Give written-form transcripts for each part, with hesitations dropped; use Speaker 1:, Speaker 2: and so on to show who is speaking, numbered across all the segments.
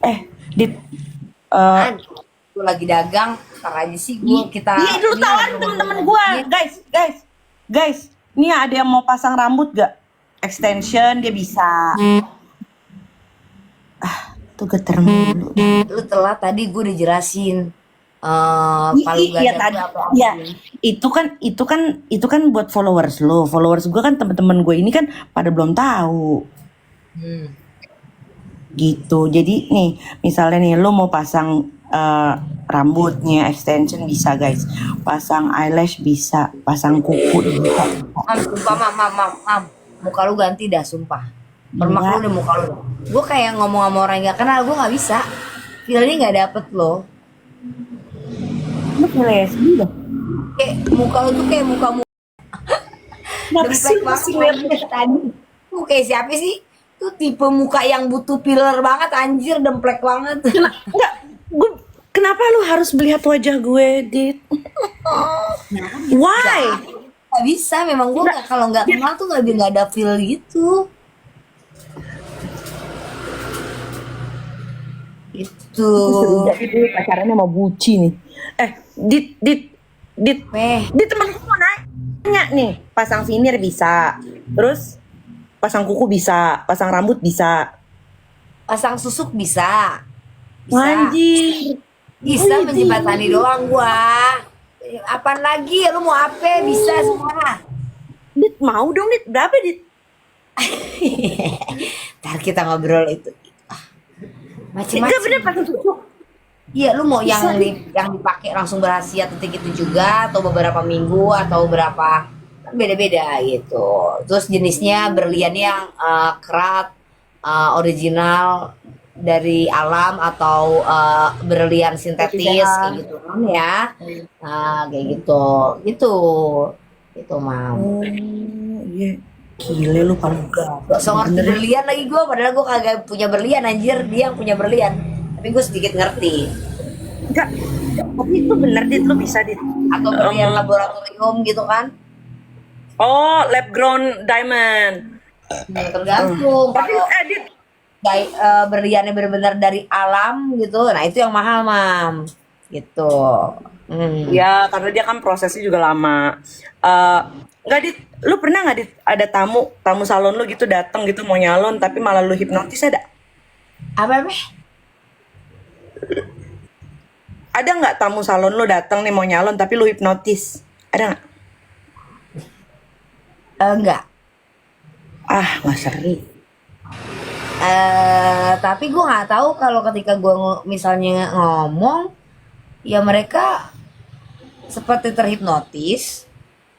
Speaker 1: Eh, Dit, eh,
Speaker 2: Gue lagi dagang, ntar aja sih gue
Speaker 1: iya
Speaker 2: kita
Speaker 1: dulu
Speaker 2: ini
Speaker 1: tawarin
Speaker 2: ngobrol-ngobrol
Speaker 1: temen-temen gue,
Speaker 2: lagi.
Speaker 1: guys, ini ada yang mau pasang rambut gak? Extension dia bisa. Tuh geter mulu.
Speaker 2: Lu telat tadi gue udah jelasin palu
Speaker 1: Iya
Speaker 2: gada
Speaker 1: tadi,
Speaker 2: gue apa
Speaker 1: iya
Speaker 2: aja.
Speaker 1: itu kan buat followers lo. Followers gue kan temen-temen gue ini kan pada belum tahu
Speaker 2: Hmm.
Speaker 1: gitu. Jadi nih, misalnya nih lo mau pasang rambutnya extension bisa guys, pasang eyelash bisa, pasang kuku bisa.
Speaker 2: Mam, sumpah mam, muka lu ganti dah sumpah. Permak lu
Speaker 1: Enggak,
Speaker 2: deh muka lu. Gue kayak ngomong sama orang yang gak kenal, gue nggak bisa. Feelnya nggak dapet loh.
Speaker 1: lu kayak lesbi dah.
Speaker 2: Kayak muka lu tuh kayak muka
Speaker 1: Kenapa sih
Speaker 2: demplek
Speaker 1: lu
Speaker 2: banget
Speaker 1: masih lihat
Speaker 2: anjir.
Speaker 1: dari tadi?
Speaker 2: Tuh kayak siapa sih? Tuh tipe muka yang butuh filler banget anjir, demplek banget.
Speaker 1: Enggak, gue kenapa lu harus melihat wajah gue, Dit? Why?
Speaker 2: Gak bisa, memang gue
Speaker 1: Enggak,
Speaker 2: nggak kalau nggak
Speaker 1: Dit,
Speaker 2: kenal tuh nggak ada feel gitu. Itu.
Speaker 1: itu seru jadi dulu pacarannya sama Buci nih. Dit,
Speaker 2: Weh,
Speaker 1: Dit temen gue mau nanya nih, pasang finir bisa, terus pasang kuku bisa, pasang rambut bisa.
Speaker 2: pasang susuk bisa, bisa,
Speaker 1: Anjir,
Speaker 2: bisa
Speaker 1: widih.
Speaker 2: menjembatani doang gua. Apaan lagi? Lu mau apa? Bisa semua.
Speaker 1: Dit mau dong, Dit berapa, Dit?
Speaker 2: Ntar kita ngobrol itu
Speaker 1: Enggak
Speaker 2: macem-macem.
Speaker 1: bener pasang susu
Speaker 2: Iya, lu mau
Speaker 1: bisa,
Speaker 2: yang
Speaker 1: Dit.
Speaker 2: yang dipakai langsung berhasiat detik itu juga atau beberapa minggu atau berapa kan beda-beda gitu. Terus jenisnya berlian yang kerat, original dari alam atau berlian sintetis kayak
Speaker 1: BPH.
Speaker 2: gitu kan ya. Nah, kayak gitu. Gitu. Itu mam.
Speaker 1: Oh, iya. Gile lu paling
Speaker 2: Gak
Speaker 1: gabut
Speaker 2: so ngerti
Speaker 1: bener-bener ya.
Speaker 2: berlian lagi gue, padahal gue kagak punya berlian anjir, dia yang punya berlian. Tapi gue sedikit ngerti.
Speaker 1: Enggak, tapi itu bener, Dit, lu bisa, Dit.
Speaker 2: Atau berlian laboratorium gitu kan.
Speaker 1: Oh, lab grown diamond.
Speaker 2: Ya, tergantung
Speaker 1: Tapi
Speaker 2: kalau
Speaker 1: Dit,
Speaker 2: berliannya benar-benar dari alam gitu, nah itu yang mahal mam gitu. Hmm.
Speaker 1: ya karena dia kan prosesnya juga lama. Eh, Enggak, Dit, lu pernah nggak, Dit, ada tamu salon lu gitu datang gitu mau nyalon tapi malah lu hipnotis, ada?
Speaker 2: Apa?
Speaker 1: Ada nggak tamu salon lu datang nih mau nyalon tapi lu hipnotis? Ada nggak?
Speaker 2: Enggak.
Speaker 1: Nggak seru.
Speaker 2: Tapi gue nggak tahu kalau ketika gue misalnya ngomong ya mereka seperti terhipnotis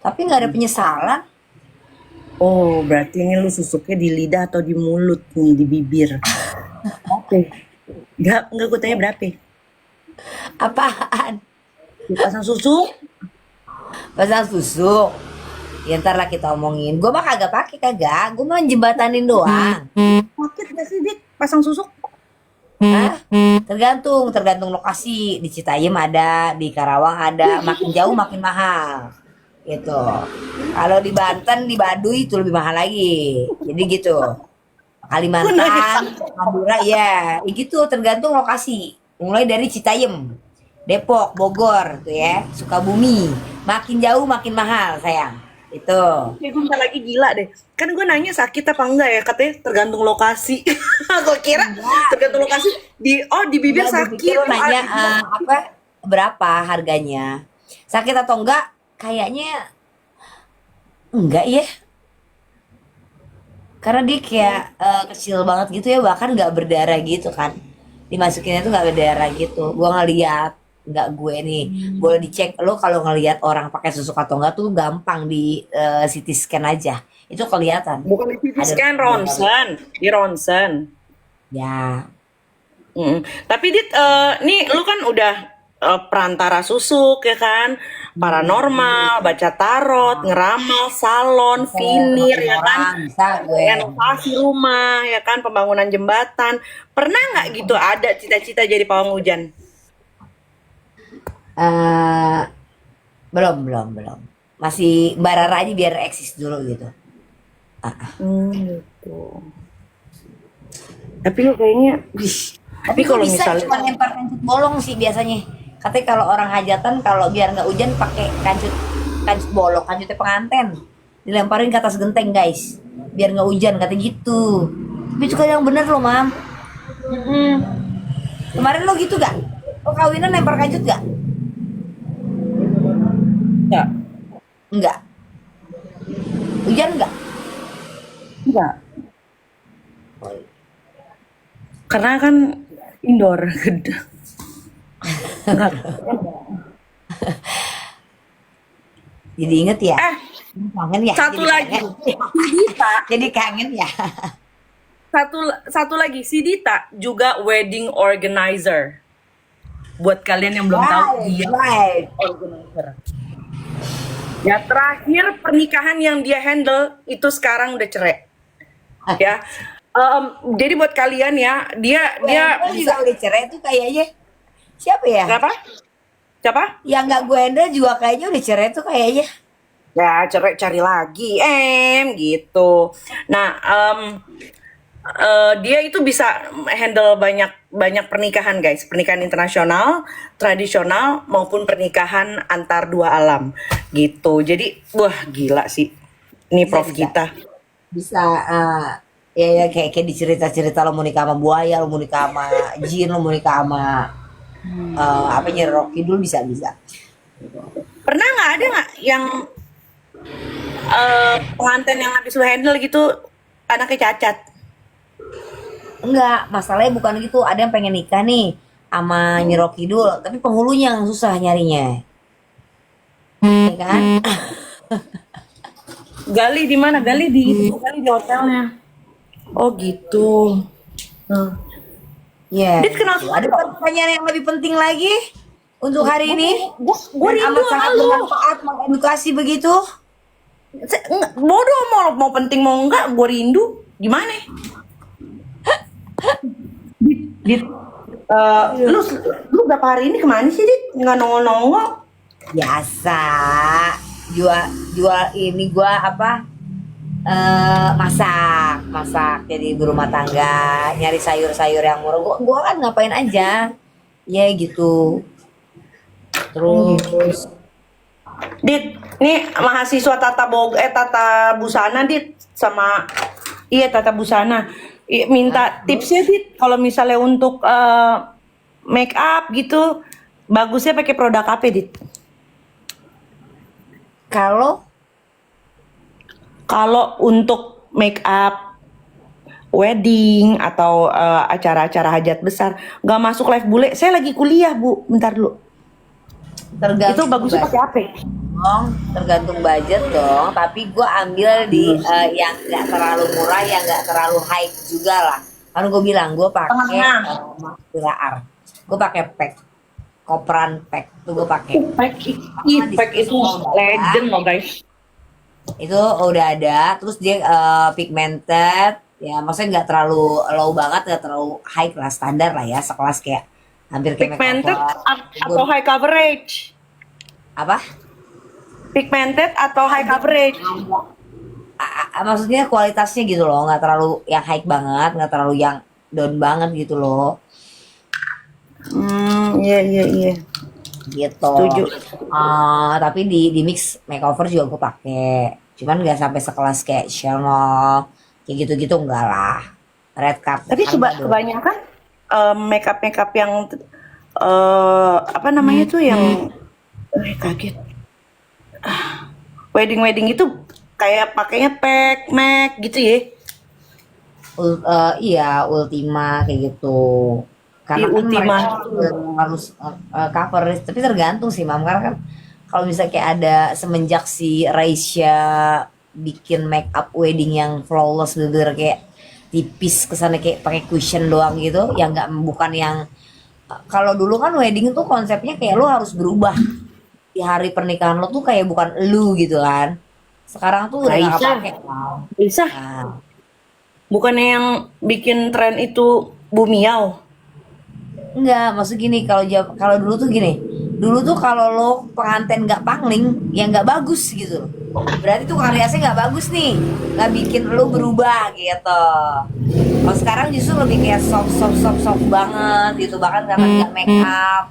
Speaker 2: tapi nggak ada penyesalan.
Speaker 1: Oh, berarti ini lu susuknya di lidah atau di mulut nih, di bibir. Oke. Nggak, gue tanya berapa?
Speaker 2: Apaan?
Speaker 1: Pasang susu?
Speaker 2: Pasang susu. Ya ntar lah kita omongin. Gue mah kagak pakai, kagak. Gue mah jembatanin doang.
Speaker 1: Sakit gak sih, Dit? Pasang susuk?
Speaker 2: Hah? Tergantung lokasi. Di Citayam ada, di Karawang ada. Makin jauh makin mahal. Gitu. Kalau di Banten, di Baduy itu lebih mahal lagi. Jadi gitu.
Speaker 1: Gue nanya
Speaker 2: Kalimantan,
Speaker 1: sakit.
Speaker 2: Madura ya. Gitu tergantung lokasi. Mulai dari Citayam, Depok, Bogor tuh ya, Sukabumi. Makin jauh makin mahal, sayang. Itu.
Speaker 1: Kayak gue bentar lagi gila deh. Kan gue nanya sakit apa enggak ya? Katanya tergantung lokasi. Gue kira
Speaker 2: Enggak,
Speaker 1: tergantung lokasi. Di bibir
Speaker 2: enggak gue pikir
Speaker 1: sakit.
Speaker 2: lo nanya apa berapa harganya. Sakit atau enggak? Kayaknya enggak ya. Karena dia kayak kecil banget gitu ya, bahkan nggak berdarah gitu kan. Dimasukinnya tuh nggak berdarah gitu. Gua ngeliat, nggak gue nih. Boleh dicek lo kalau ngelihat orang pakai susuk atau enggak tuh gampang di CT scan aja. Itu kelihatan.
Speaker 1: Bukan di CT
Speaker 2: Ada
Speaker 1: scan,
Speaker 2: berapa.
Speaker 1: ronsen. Di ronsen.
Speaker 2: Ya.
Speaker 1: Tapi Dit, nih lu kan udah perantara susuk ya kan, paranormal, baca tarot, ngeramal, salon,
Speaker 2: Bisa
Speaker 1: finir
Speaker 2: makin
Speaker 1: ya kan,
Speaker 2: orang, bisa gue.
Speaker 1: renovasi rumah ya kan, pembangunan jembatan. Pernah nggak gitu ada cita-cita jadi pawang hujan?
Speaker 2: eh belum. Masih barara aja biar eksis dulu gitu.
Speaker 1: Gitu. Tapi lu kayaknya, wih,
Speaker 2: Tapi
Speaker 1: Tapi
Speaker 2: gue
Speaker 1: kalau
Speaker 2: bisa
Speaker 1: misalnya
Speaker 2: cuma lempar kancut bolong sih biasanya. Katanya kalau orang hajatan kalau biar nggak hujan pakai kancut kancut bolong, kancutnya pengantin. Dilemparin ke atas genteng guys, biar nggak hujan katanya gitu. Tapi itu kan yang bener loh mam. Kemarin lo gitu gak? Lo kawinan lempar kancut gak?
Speaker 1: enggak,
Speaker 2: Enggak. Hujan enggak?
Speaker 1: enggak. Karena kan indoor gedung. Enggak.
Speaker 2: Jadi inget ya?
Speaker 1: Eh,
Speaker 2: Kangen ya?
Speaker 1: satu
Speaker 2: Jadi
Speaker 1: lagi.
Speaker 2: kangen.
Speaker 1: Si Dita,
Speaker 2: Jadi kangen ya?
Speaker 1: satu lagi si Dita juga wedding organizer. Buat kalian yang belum tahu, dia
Speaker 2: Right.
Speaker 1: organizer. Ya terakhir pernikahan yang dia handle itu sekarang udah cerai. Ya. Jadi buat kalian ya, dia
Speaker 2: Gue
Speaker 1: bisa
Speaker 2: juga udah cerai tuh kayaknya. Siapa ya?
Speaker 1: apa? Siapa?
Speaker 2: Yang nggak gue handle juga kayaknya udah cerai tuh kayaknya.
Speaker 1: Ya cerai cari lagi, gitu. Nah, dia itu bisa handle banyak banyak pernikahan guys, pernikahan internasional, tradisional maupun pernikahan antar dua alam gitu. Jadi wah gila sih, ini
Speaker 2: Bisa,
Speaker 1: prof
Speaker 2: bisa.
Speaker 1: kita.
Speaker 2: Bisa ya kayak di cerita-cerita lo mau nikah sama buaya, lo mau nikah sama jin, lo mau nikah sama apa Nyi Roro Kidul bisa bisa.
Speaker 1: Pernah nggak ada nggak yang pengantin yang habis lu handle gitu anaknya cacat?
Speaker 2: Enggak, masalahnya bukan gitu. Ada yang pengen nikah nih sama Nyi Roro Kidul, tapi penghulunya yang susah nyarinya. Ya kan?
Speaker 1: Gali di mana? Gali di hotelnya. Oh gitu.
Speaker 2: Iya.
Speaker 1: Dit kenapa?
Speaker 2: Ada pertanyaan yang lebih penting lagi untuk hari ini?
Speaker 1: Gue
Speaker 2: Dan
Speaker 1: rindu
Speaker 2: amat
Speaker 1: sama
Speaker 2: sangat
Speaker 1: lu.
Speaker 2: bermanfaat mengedukasi begitu.
Speaker 1: Bodoh mau penting mau enggak, gue rindu. Gimana? Dit, lu berapa hari ini kemana sih Dit? Nggak nongol-nongol.
Speaker 2: Biasa. Jual ini gua apa? Masak jadi ibu rumah tangga, nyari sayur-sayur yang murah. Gua kan ngapain aja. Ya gitu. Terus
Speaker 1: Dit, nih mahasiswa Tata Busana Dit sama iya Tata Busana. Minta tipsnya Dit kalau misalnya untuk make up gitu bagusnya pakai produk apa Dit?
Speaker 2: kalau
Speaker 1: Untuk make up wedding atau acara-acara hajat besar nggak masuk live bule. Saya lagi kuliah Bu, bentar dulu. Itu
Speaker 2: tergantung
Speaker 1: bagusnya pakai apa?
Speaker 2: tergantung budget dong. Tapi gua ambil di yang nggak terlalu murah, yang nggak terlalu high juga lah. Kan gue bilang gue pakai
Speaker 1: Tengah-tengah.
Speaker 2: Pilar. Gue pakai pack, Kopran pack tuh gue pakai.
Speaker 1: Pack itu legend loh guys.
Speaker 2: Itu udah ada. Terus dia pigmented, ya maksudnya nggak terlalu low banget, nggak terlalu high lah, standar lah ya, sekelas kayak hampir kayak
Speaker 1: Pigmented
Speaker 2: makeover.
Speaker 1: atau high coverage?
Speaker 2: Apa?
Speaker 1: Pigmented atau high coverage?
Speaker 2: Maksudnya kualitasnya gitu loh, nggak terlalu yang high banget, nggak terlalu yang down banget gitu loh,
Speaker 1: Iya.
Speaker 2: gitu.
Speaker 1: Setuju.
Speaker 2: Tapi di mix makeover juga gue pakai, cuman nggak sampai sekelas kayak Chanel kayak gitu-gitu, enggak lah. Red carpet
Speaker 1: Tapi
Speaker 2: kan nggak dong.
Speaker 1: kebanyakan makeup yang apa namanya tuh yang kaget. Wedding itu kayak pakainya pack MAC gitu ya.
Speaker 2: Iya, Ultima kayak gitu. Karena
Speaker 1: Di
Speaker 2: kan
Speaker 1: Ultima.
Speaker 2: mereka harus cover, tapi tergantung sih Mam. Karena kan kalau misalnya kayak ada semenjak si Raisya bikin make up wedding yang flawless, bener kayak tipis kesana kayak pakai cushion doang gitu, yang nggak, bukan yang kalau dulu kan wedding tuh konsepnya kayak lo harus berubah di hari pernikahan lo tuh, kayak bukan lu gitu kan. Sekarang tuh udah nggak
Speaker 1: Raisa.
Speaker 2: pakai kan.
Speaker 1: Bisa.
Speaker 2: Nah,
Speaker 1: Bukannya yang bikin tren itu Bumiau.
Speaker 2: enggak, maksud gini, kalau dulu tuh gini. Dulu tuh kalau lo pengantin nggak pangling, ya nggak bagus gitu. Berarti tuh karyanya nggak bagus nih, nggak bikin lo berubah gitu. Kalau sekarang justru lebih kayak soft banget gitu, bahkan nggak make up,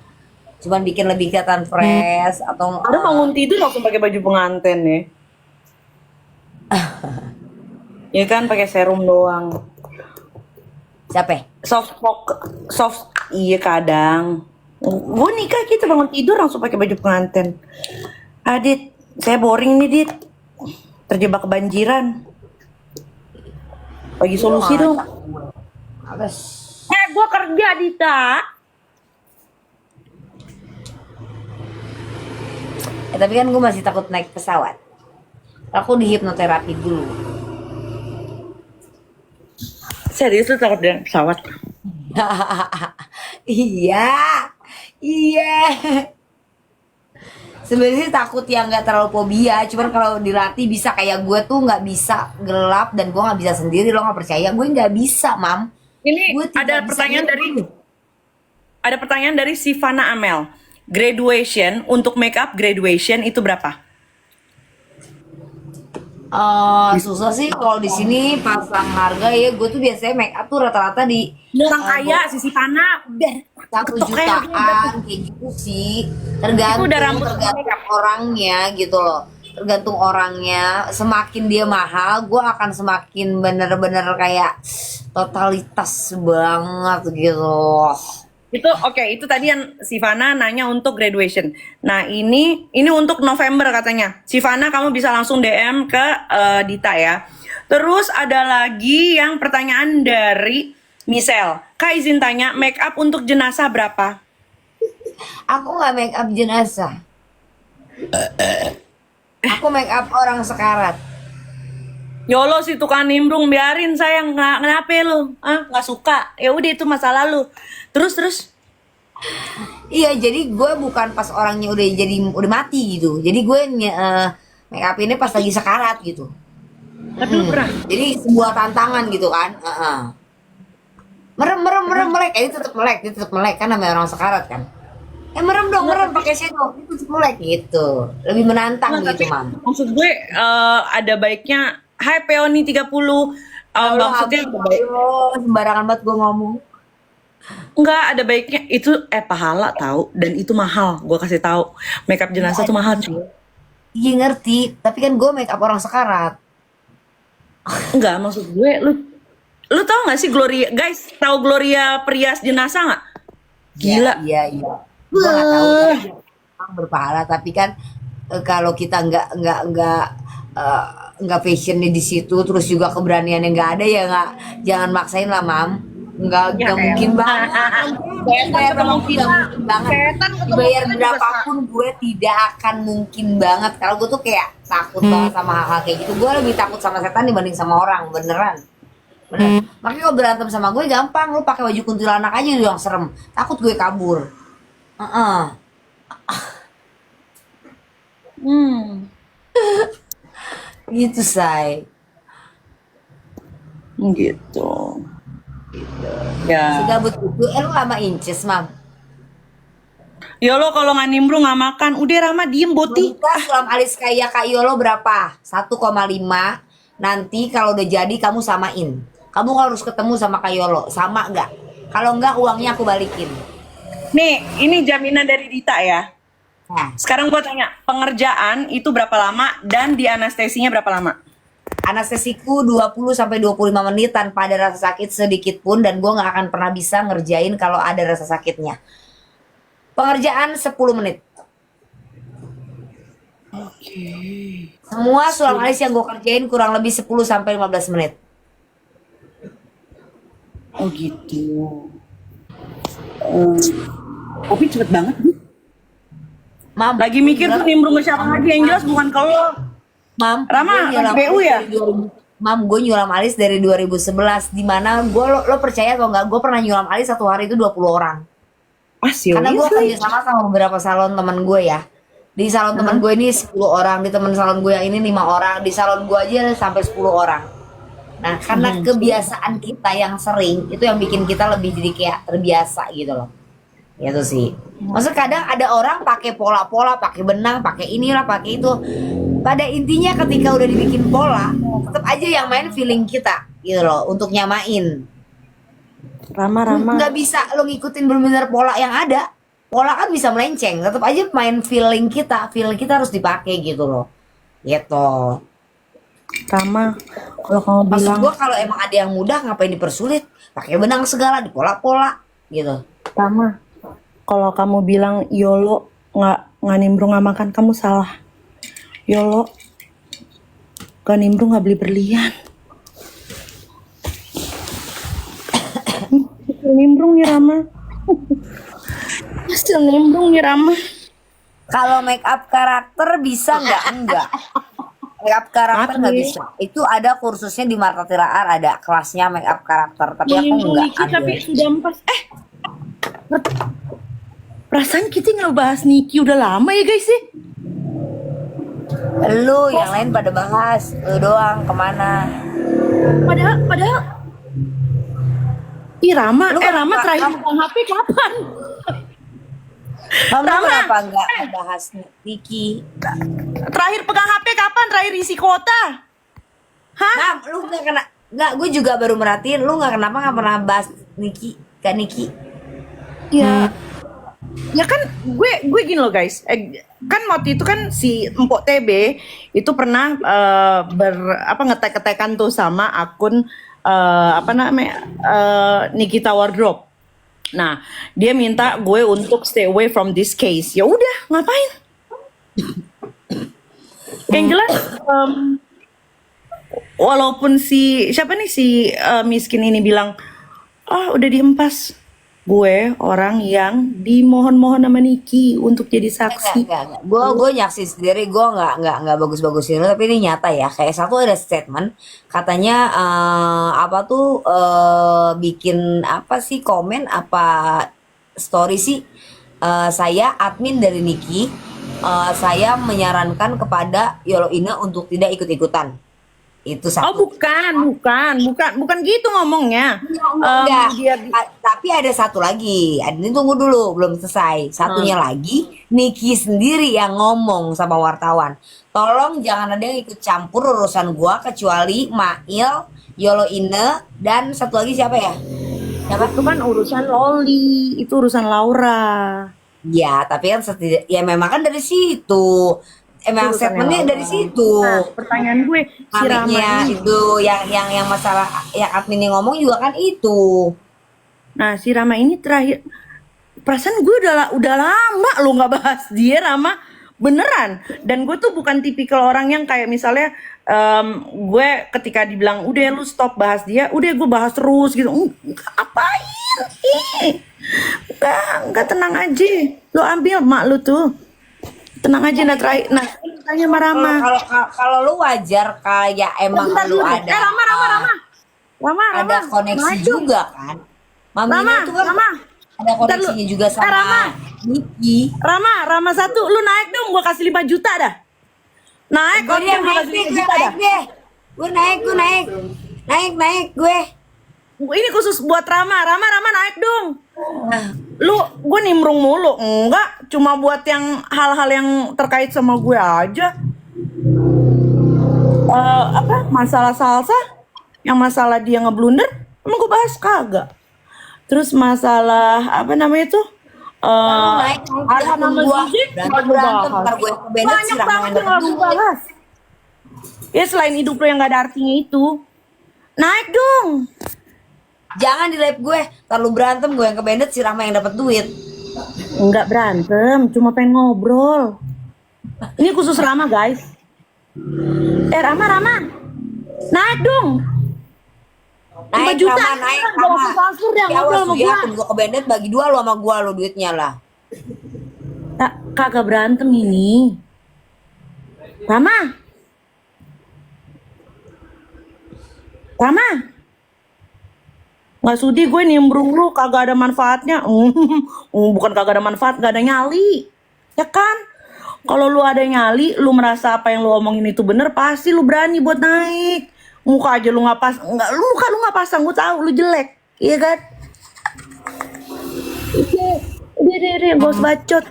Speaker 2: cuman bikin lebih kelihatan fresh atau
Speaker 1: Ada bangun tidur langsung pakai baju pengantin ya. Ya kan pakai serum doang.
Speaker 2: siapa?
Speaker 1: Soft iya kadang. Gue nikah gitu bangun tidur langsung pakai baju pengantin. Adit, saya boring nih Dit. Terjebak kebanjiran. Bagi solusi dong.
Speaker 2: Habis.
Speaker 1: Gue kerja Dita.
Speaker 2: Tapi kan gue masih takut naik pesawat. Aku di hipnoterapi dulu.
Speaker 1: Serius lu takut dengan pesawat?
Speaker 2: Iya, iya. Sebenarnya sih takut yang nggak terlalu fobia, cuman kalau dilatih bisa kayak gue tuh nggak bisa gelap dan gue nggak bisa sendiri. Lo nggak percaya? Gue nggak bisa, Mam.
Speaker 1: Ini
Speaker 2: Gue tidak
Speaker 1: ada
Speaker 2: bisa
Speaker 1: pertanyaan dari
Speaker 2: sendiri.
Speaker 1: Sivana Amel. Graduation untuk make up graduation itu berapa?
Speaker 2: Susah sih kalau di sini pasang harga ya. Gue tuh biasanya make up tuh rata-rata di
Speaker 1: Orang kaya si Sivana udah
Speaker 2: 1
Speaker 1: ketok kayak
Speaker 2: jutaan kayak gitu sih. Tergantung
Speaker 1: udah rambut
Speaker 2: tergantung orangnya gitu loh. Tergantung orangnya. Semakin dia mahal, gue akan semakin bener-bener kayak totalitas banget gitu.
Speaker 1: itu oke, itu tadi yang Sivana nanya untuk graduation. Nah, ini untuk November katanya. Sivana kamu bisa langsung DM ke Dita ya. Terus ada lagi yang pertanyaan dari Michelle. Kak izin tanya, make up untuk jenazah berapa?
Speaker 2: Aku nggak make up jenazah. Aku make up orang sekarat.
Speaker 1: Yolo si tukang nimbrung, biarin sayang, nggak kenapa lu? Nggak suka. Ya udah itu masa lalu. Terus.
Speaker 2: Iya, jadi gue bukan pas orangnya udah mati gitu. Jadi gue make up ini pas lagi sekarat gitu.
Speaker 1: Tapi lu pernah?
Speaker 2: Jadi sebuah tantangan gitu kan. Merem melek. Ini tetap melek kan namanya orang sekarat kan. Merem dong, pakai shadow. Itu tetap melek gitu. Lebih menantang
Speaker 1: Nggak,
Speaker 2: gitu,
Speaker 1: tapi
Speaker 2: Mam.
Speaker 1: maksud gue ada baiknya. Hai Peoni 30. Maksudnya
Speaker 2: Sembarangan banget gue ngomong.
Speaker 1: enggak, ada baiknya itu pahala tahu, dan itu mahal. Gue kasih tahu, makeup jenazah tuh mahal cuy.
Speaker 2: Iya ngerti, tapi kan gue make up orang sekarat.
Speaker 1: Enggak, maksud gue lu tahu nggak sih Gloria, guys, tahu Gloria Prias jenazah nggak? Gila.
Speaker 2: Iya. Gue nggak tahu orang berpahala, tapi kan kalau kita nggak passionnya di situ, terus juga keberaniannya nggak ada ya nggak, jangan maksain lah, Mam. Nggak mungkin banget. Nggak mungkin banget. Dibayar berapapun gue tidak akan mungkin banget. Kalau gue tuh kayak takut banget sama hal-hal kayak gitu. Gue lebih takut sama setan dibanding sama orang, beneran. Bener. Makanya kalau berantem sama gue gampang, lu pakai baju kuntilanak aja yang serem. Takut gue kabur. Gitu, say.
Speaker 1: Gitu. Ya.
Speaker 2: Segabut itu, lu sama inces, Mam.
Speaker 1: Yolo kalau nggak nimbrung nggak makan. Udah Rama diem Boti.
Speaker 2: Kita sulam alis kayak Kak Yolo berapa? 1,5. Nanti kalau udah jadi kamu samain. Kamu harus ketemu sama Kak Yolo. Sama nggak? Kalau nggak uangnya aku balikin.
Speaker 1: Nih, ini jaminan dari Dita ya.
Speaker 2: Nah,
Speaker 1: Sekarang gua tanya, pengerjaan itu berapa lama dan di anestesinya berapa lama?
Speaker 2: anestesiku 20-25 menit tanpa ada rasa sakit sedikit pun, dan gue nggak akan pernah bisa ngerjain kalau ada rasa sakitnya. Pengerjaan 10 menit.
Speaker 1: Oke.
Speaker 2: Semua sulam alis yang gue kerjain kurang lebih 10-15 menit.
Speaker 1: Oh gitu. Kopi cepet banget.
Speaker 2: Mam,
Speaker 1: Lagi mikir tuh nimbrung ke siapa lagi, yang jelas bukan ke lo.
Speaker 2: Mam,
Speaker 1: Rama,
Speaker 2: gue nyulam
Speaker 1: lagi BU
Speaker 2: alis
Speaker 1: ya?
Speaker 2: dari 2000 Mam, gue nyulam alis dari 2011. Dimana gue, lo percaya atau enggak, gue pernah nyulam alis satu hari itu 20 orang. Karena gue kerja sama beberapa salon teman gue ya. Di salon teman gue ini 10 orang, di teman salon gue yang ini 5 orang, di salon gue aja sampai 10 orang. Nah, karena kebiasaan kita yang sering, itu yang bikin kita lebih jadi kayak terbiasa gitu loh. Gitu sih. Maksudnya kadang ada orang pakai pola-pola, pakai benang, pakai inilah, pakai itu. Pada intinya ketika udah dibikin pola, tetap aja yang main feeling kita gitu loh, untuk nyamain.
Speaker 1: Rama.
Speaker 2: Nggak bisa lo ngikutin benar-benar pola yang ada. Pola kan bisa melenceng, tetap aja main feeling kita harus dipakai gitu loh. Gitu.
Speaker 1: Rama, kalau kamu
Speaker 2: Maksud
Speaker 1: bilang,
Speaker 2: gua kalau emang ada yang mudah ngapain dipersulit? Pakai benang segala, dipola-pola gitu.
Speaker 1: Rama, kalau kamu bilang YOLO nggak nimbrung nggak makan, kamu salah. YOLO gak nimbrung nggak beli berlian. Nimbrung nih Rama. Pasti nimbrung nih Rama.
Speaker 2: Kalau make up karakter bisa nggak? Enggak. Make up karakter nggak
Speaker 1: Tapi-
Speaker 2: bisa. Itu ada kursusnya di Marta Tilaar, ada kelasnya make up karakter. Tapi aku
Speaker 1: Nimbrung
Speaker 2: enggak
Speaker 1: Niki
Speaker 2: ada.
Speaker 1: tapi sudah empas. Perasaan kita ngebahas Niki udah lama ya guys sih.
Speaker 2: Lu yang lain pada bahas, lu doang kemana?
Speaker 1: Padahal Ih Rama,
Speaker 2: Lu
Speaker 1: Rama
Speaker 2: kenapa-
Speaker 1: terakhir pegang HP kapan?
Speaker 2: Kamu
Speaker 1: Rama.
Speaker 2: kenapa nggak bahas Niki?
Speaker 1: Terakhir pegang HP kapan? Terakhir isi kuota? Hah?
Speaker 2: Nah, lu nggak kena, nggak? Gue juga baru merhatiin, lu nggak nggak pernah bahas Niki, Kak Niki.
Speaker 1: Ya, ya kan gue gini loh guys. Kan waktu itu kan si Empok TB itu pernah ngetek-ketekan tuh sama akun Nikita Wardrobe. Nah, dia minta gue untuk stay away from this case. Ya udah, ngapain? Yang jelas walaupun si siapa nih si miskin ini bilang, udah diempas. Gue orang yang dimohon-mohon sama Niki untuk jadi saksi.
Speaker 2: Enggak. Gue nyaksi sendiri, gue nggak bagus-bagusin lu, tapi ini nyata ya. Kayak satu ada statement, katanya apa tuh bikin apa sih komen apa story sih? Saya admin dari Niki, saya menyarankan kepada Yolo Ina untuk tidak ikut-ikutan. Itu
Speaker 1: Oh
Speaker 2: satu.
Speaker 1: bukan gitu ngomongnya.
Speaker 2: Enggak.
Speaker 1: Dia
Speaker 2: Tapi ada satu lagi. Ini tunggu dulu, belum selesai. Satunya lagi, Niki sendiri yang ngomong sama wartawan. Tolong jangan ada yang ikut campur urusan gua kecuali Mail, Yolo Ine, dan satu lagi siapa ya? Siapa?
Speaker 1: itu kan urusan Loli, itu urusan Laura.
Speaker 2: Ya, tapi kan ya memang kan dari situ. Emang
Speaker 1: Urusannya
Speaker 2: statementnya
Speaker 1: Laura.
Speaker 2: dari situ.
Speaker 1: Nah, pertanyaan gue, si Rama
Speaker 2: Namanya
Speaker 1: ini.
Speaker 2: itu yang masalah yang admin yang ngomong juga kan itu.
Speaker 1: Nah, si Rama ini terakhir perasaan gue udah lama lo nggak bahas dia Rama, beneran. Dan gue tuh bukan tipikal orang yang kayak misalnya gue ketika dibilang udah lu stop bahas dia, udah gue bahas terus gitu. Ngapain? Enggak tenang aja. Lo ambil mak lu tuh. Tenang aja nah terakhir. Nah, tanya sama Rama.
Speaker 2: Kalau lu wajar kayak emang
Speaker 1: Bentar
Speaker 2: lu
Speaker 1: dulu.
Speaker 2: ada
Speaker 1: Rama.
Speaker 2: ada koneksi
Speaker 1: Naik dong.
Speaker 2: juga kan. Mami
Speaker 1: Rama,
Speaker 2: itu kan
Speaker 1: Rama.
Speaker 2: ada koneksinya
Speaker 1: Bentar,
Speaker 2: juga sama
Speaker 1: Rama.
Speaker 2: Niki.
Speaker 1: Rama satu, lu naik dong, gua kasih 5 juta dah. Naik,
Speaker 2: Gue
Speaker 1: oke, gua kasih 5 juta dah.
Speaker 2: Gue naik gue.
Speaker 1: Ini khusus buat Rama naik dong. Gue nimbrung mulu, enggak, cuma buat yang hal-hal yang terkait sama gue aja. Masalah salsa, yang masalah dia ngeblunder, emang gue bahas kagak. Terus masalah apa namanya tuh?
Speaker 2: Naik
Speaker 1: ada nama Zizik, nggak gue
Speaker 2: berantem
Speaker 1: bahas.
Speaker 2: ntar gue kebenet
Speaker 1: Banyak
Speaker 2: sih Rama
Speaker 1: banget
Speaker 2: yang
Speaker 1: yang
Speaker 2: dapet
Speaker 1: gak gue
Speaker 2: duit.
Speaker 1: bahas. Ya selain hidup lo yang gak ada artinya itu, naik dong.
Speaker 2: Jangan di live gue, ntar lu berantem gue yang kebenet si Rama yang dapat duit.
Speaker 1: Enggak berantem, cuma pengen ngobrol. Ini khusus Rama guys. Rama, naik dong. 5
Speaker 2: Naik
Speaker 1: juta,
Speaker 2: Rama, naik
Speaker 1: kan,
Speaker 2: Rama.
Speaker 1: gua transfer dia,
Speaker 2: Ya
Speaker 1: ngobrol
Speaker 2: awas
Speaker 1: sama
Speaker 2: tuh ya,
Speaker 1: gua.
Speaker 2: akun gue kebenet bagi dua lu sama gua lu duitnya lah.
Speaker 1: Kagak berantem ini. Rama. Nggak sudi gue nimbrung lu, kagak ada manfaatnya. Bukan kagak ada manfaat, gak ada nyali. Ya kan? Kalau lu ada nyali, lu merasa apa yang lu omongin itu bener, pasti lu berani buat naik. Muka aja lu nggak pas, nggak lu muka lu nggak pasang, gue tahu lu jelek, iya kan? Udah, gak usah bacot.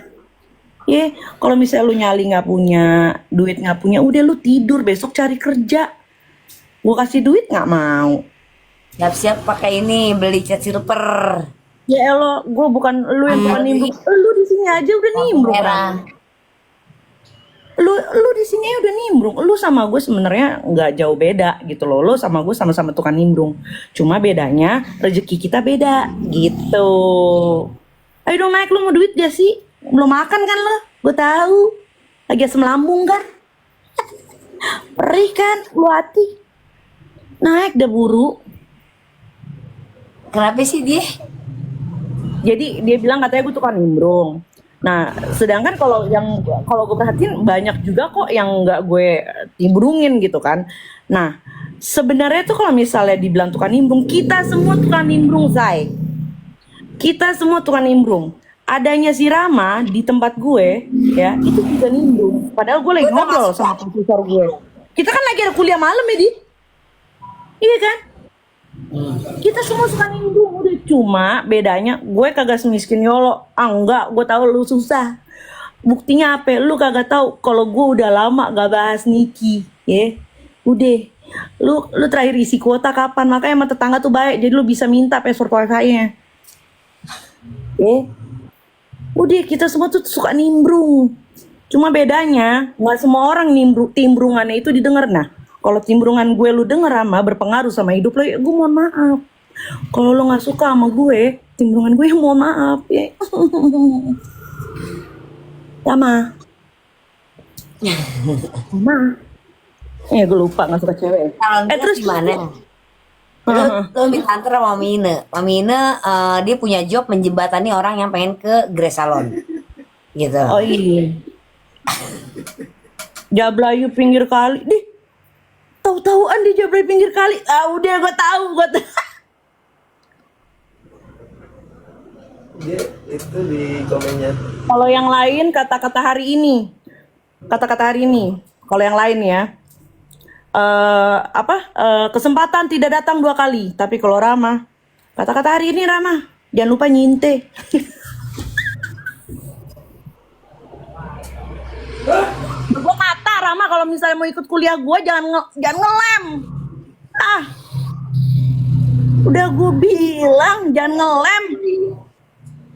Speaker 1: Kalau misalnya lu nyali nggak punya, duit nggak punya, udah lu tidur, besok cari kerja. Gue kasih duit nggak mau.
Speaker 2: Siap-siap pakai ini beli cat silver.
Speaker 1: Ya elo, gue bukan lu yang bukan nimbrung. Lu di sini aja udah
Speaker 2: Lampu
Speaker 1: nimbrung.
Speaker 2: merah.
Speaker 1: Lu di sini aja udah nimbrung. Lu sama gue sebenarnya nggak jauh beda gitu loh. Lu sama gue sama-sama tukang nimbrung. Cuma bedanya rezeki kita beda gitu. Ayo dong naik, lu mau duit gak sih? Belum makan kan lo? Gue tahu. Lagi asam lambung kan? Perih kan? Lu hati. Naik dah buru.
Speaker 2: Kenapa sih dia?
Speaker 1: Jadi dia bilang katanya gue tukang nimbrung. Nah, sedangkan kalau gue perhatiin banyak juga kok yang nggak gue nimbrungin gitu kan. Nah, sebenarnya tuh kalau misalnya dibilang tukang nimbrung, kita semua tukang nimbrung, Zai. Kita semua tukang nimbrung. Adanya si Rama di tempat gue, ya, itu juga nimbrung. Padahal gue lagi
Speaker 2: Gue
Speaker 1: ngobrol
Speaker 2: termasuk
Speaker 1: sama profesor gue. Kita kan lagi ada kuliah malam ya, Di? Iya kan? Kita semua suka nimbrung, udah. Cuma bedanya gue kagak semiskin Yolo. Enggak, gue tahu lu susah. Buktinya apa? Lu kagak tahu kalau gue udah lama gak bahas Niki, ya. Udah. Lu terakhir isi kuota kapan? Makanya sama tetangga tuh baik, jadi lu bisa minta password wifi-nya. Ya. Udah, kita semua tuh suka nimbrung. Cuma bedanya nggak semua orang timbrungannya itu didengar. Nah, kalau timbrungan gue lu denger sama berpengaruh sama hidup lo, ya gue mohon maaf. Kalau lo nggak suka sama gue, timbrungan gue, mohon maaf ya. Sama. Sama. Gue lupa nggak suka cewek.
Speaker 2: Kalau
Speaker 1: Terus
Speaker 2: gimana? Lu minta antar sama Mine. Mine dia punya job menjembatani orang yang pengen ke Grace Salon. Gitu.
Speaker 1: Oh iya. Jablayu pinggir kali. Dih. Tahu-tahuan di Jablayu pinggir kali. Ah udah gue tahu.
Speaker 3: Dia itu di komennya.
Speaker 1: Kalau yang lain kata-kata hari ini. Kata-kata hari ini. Kalau yang lain ya. Kesempatan tidak datang 2 kali. Tapi kalau Rama, kata-kata hari ini Rama, jangan lupa nyinte. Gue kata Rama kalau misalnya mau ikut kuliah gue jangan ngelem. Udah gue bilang jangan ngelem.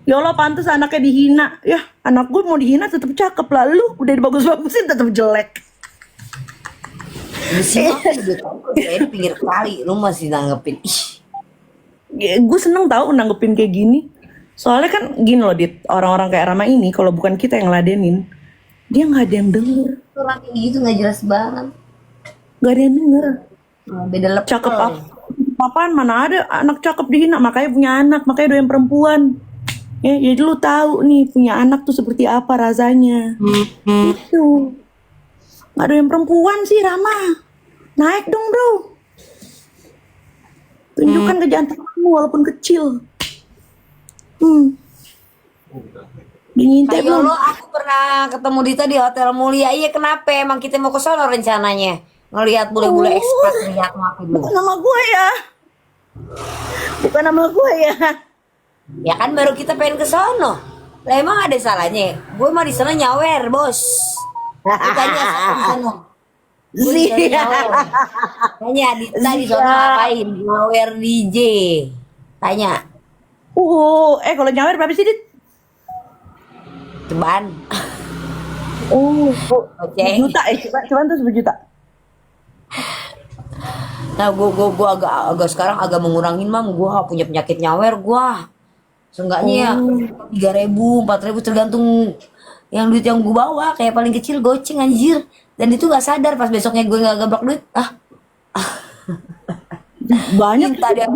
Speaker 1: Ya Allah, pantas anaknya dihina. Ya anak gue mau dihina tetap cakep lah. Lu udah dibagus-bagusin tetap jelek.
Speaker 2: Lu sih saya di pinggir kali, lu masih nanggepin. Ih,
Speaker 1: Gue seneng tahu nanggepin kayak gini. Soalnya kan gini loh, Dit, orang-orang kayak Rama ini kalau bukan kita yang ladenin, dia nggak ada yang denger.
Speaker 2: orang kayak gitu nggak jelas banget.
Speaker 1: Gak ada yang denger.
Speaker 2: Beda level.
Speaker 1: Cakep apa? Apaan, mana ada anak cakep dihina, makanya punya anak, makanya doyan perempuan. Ya, jadi lu tahu nih punya anak tuh seperti apa rasanya. Itu. Gak ada yang perempuan sih, Rama. Naik dong, bro. Tunjukkan kejantanganmu walaupun kecil. Dinyintai
Speaker 2: Kayak
Speaker 1: belum?
Speaker 2: lo, aku pernah ketemu Dita di Hotel Mulia. Iya, kenapa? Emang kita mau ke sono rencananya. Ngelihat bule-bule ekspatriat makin dulu.
Speaker 1: Bukan nama gue ya. Bukan nama gue ya.
Speaker 2: Ya kan baru kita pengen ke sono. Lah emang ada salahnya? Gue mah di sana nyawer, Bos. Bukannya di sono. Gue di sana nyawer. Tanya Dita di sono ngapain? Nyawer DJ. Tanya.
Speaker 1: Kalau nyawer berapa sih, Dit?
Speaker 2: Ceban.
Speaker 1: 10 juta cuman tuh 10 juta.
Speaker 2: Nah, gue agak sekarang agak mengurangin, Mam. Gue punya penyakit nyawer, gue. Seenggaknya ya 3.000, 4.000 tergantung yang duit yang gue bawa. Kayak paling kecil goceng anjir. Dan itu gak sadar pas besoknya gue gak gablak duit.
Speaker 1: Banyak
Speaker 2: Minta dia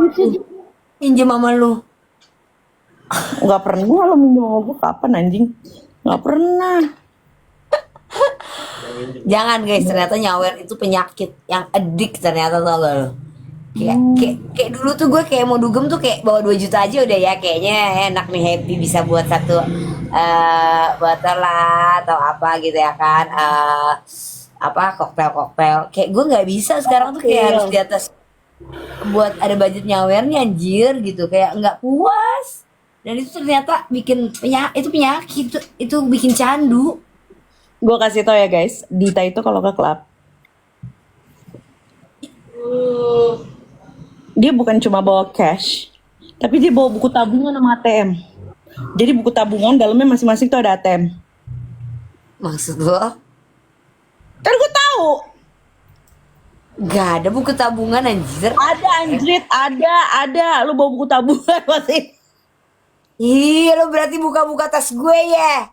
Speaker 2: pinjem sama lu.
Speaker 1: Gak pernah lo minjem sama gue, kapan anjing? Gak pernah.
Speaker 2: Jangan guys, ternyata nyawer itu penyakit yang edik ternyata, tau gak lo? Kayak dulu tuh gue kayak mau dugem tuh kayak bawa 2 juta aja udah ya, kayaknya enak nih, happy bisa buat satu botol lah atau apa gitu ya kan, koktail. Kayak gue nggak bisa sekarang tuh kayak harus di atas buat ada budget nyawernya anjir gitu, kayak nggak puas. Dan itu ternyata bikin penyakit itu bikin candu.
Speaker 1: Gue kasih tau ya guys, Dita itu kalau ke klub Dia bukan cuma bawa cash, tapi dia bawa buku tabungan sama ATM. Jadi buku tabungan dalamnya masing-masing tuh ada ATM.
Speaker 2: Maksud lo?
Speaker 1: Kan gue tahu.
Speaker 2: Gak ada buku tabungan anjir.
Speaker 1: Ada anjrit, ada. Lu bawa buku tabungan masih.
Speaker 2: Ih, lo berarti buka-buka tas gue ya?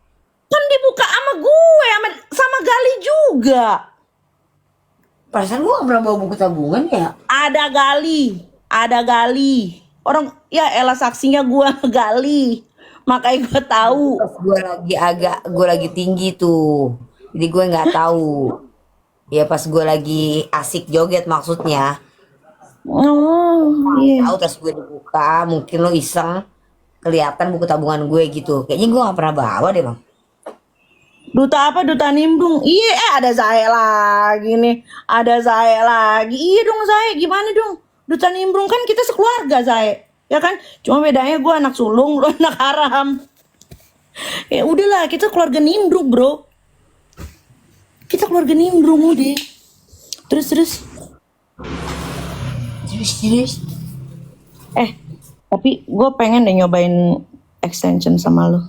Speaker 1: Kan dibuka sama gue, sama Gali juga.
Speaker 2: Perasaan gue gak pernah bawa buku tabungan ya?
Speaker 1: Ada Gali. Orang ya elah saksinya gue Gali. Makanya gue tahu.
Speaker 2: Pas gue lagi tinggi tuh. Jadi gue nggak tahu. Ya pas gue lagi asik joget maksudnya.
Speaker 1: Oh, iya.
Speaker 2: Tahu tas gue dibuka, mungkin lo iseng kelihatan buku tabungan gue gitu. Kayaknya gue gak pernah bawa deh bang.
Speaker 1: Duta apa? Duta nimbrung. Iya, ada saya lagi nih. Ada saya lagi. Iya dong saya. Gimana dong? Duta nimbrung kan kita sekeluarga saya. Ya kan? Cuma bedanya gue anak sulung, lo anak haram. Ya udahlah, kita keluarga nimbrung bro. Kita keluarga nimbrung udah. Terus.
Speaker 2: Serius.
Speaker 1: Tapi gue pengen deh nyobain extension sama lo.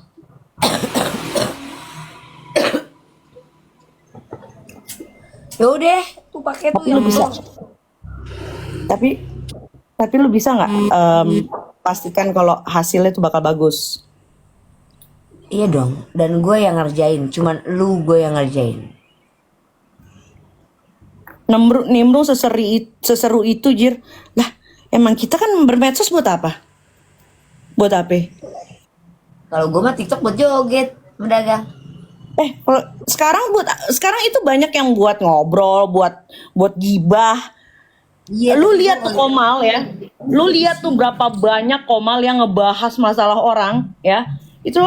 Speaker 2: Ya udah, tuh pakai tuh
Speaker 1: Tapi lu
Speaker 2: yang
Speaker 1: bisa. Tapi lu bisa nggak pastikan kalau hasilnya tuh bakal bagus?
Speaker 2: Iya dong, dan gue yang ngerjain, cuman lu gue yang ngerjain.
Speaker 1: Nimbrung seseru itu Jir. Lah, emang kita kan bermedsos buat apa? Buat apa?
Speaker 2: Kalau gue mah TikTok buat joget, berdagang.
Speaker 1: Kalau sekarang itu banyak yang buat ngobrol, buat gibah.
Speaker 2: Iya.
Speaker 1: Lu
Speaker 2: tapi
Speaker 1: lihat
Speaker 2: gua
Speaker 1: tuh Komal ya. Lu lihat tuh berapa banyak Komal yang ngebahas masalah orang ya. Itu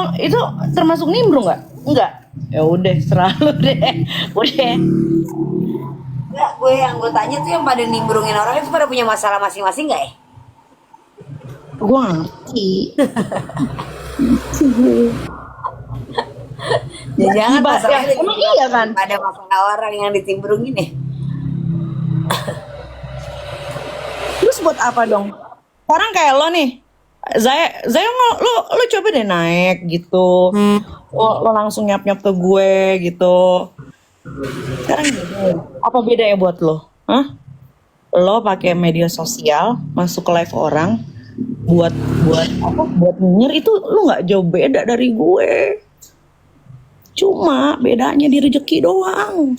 Speaker 1: termasuk nimbrung nggak? Enggak. Ya udah, serah lu deh. Udah.
Speaker 2: Enggak, gue tanya tuh yang pada nimbrungin orang itu pada punya masalah masing-masing nggak ya?
Speaker 1: Gua ngerti.
Speaker 2: Jangan
Speaker 1: Gibah,
Speaker 2: masalahnya
Speaker 1: ya, emang iya kan?
Speaker 2: ada masalah orang yang ditimbrungin ya.
Speaker 1: Terus buat apa dong? Orang kayak lo nih, Zaya lo coba deh naik gitu. Lo langsung nyap ke gue gitu. Sekarang gini, apa bedanya buat lo? Hah? Lo pakai media sosial, masuk ke live orang, buat apa? Buat nyinyir itu lo nggak jauh beda dari gue. Cuma bedanya di rezeki doang.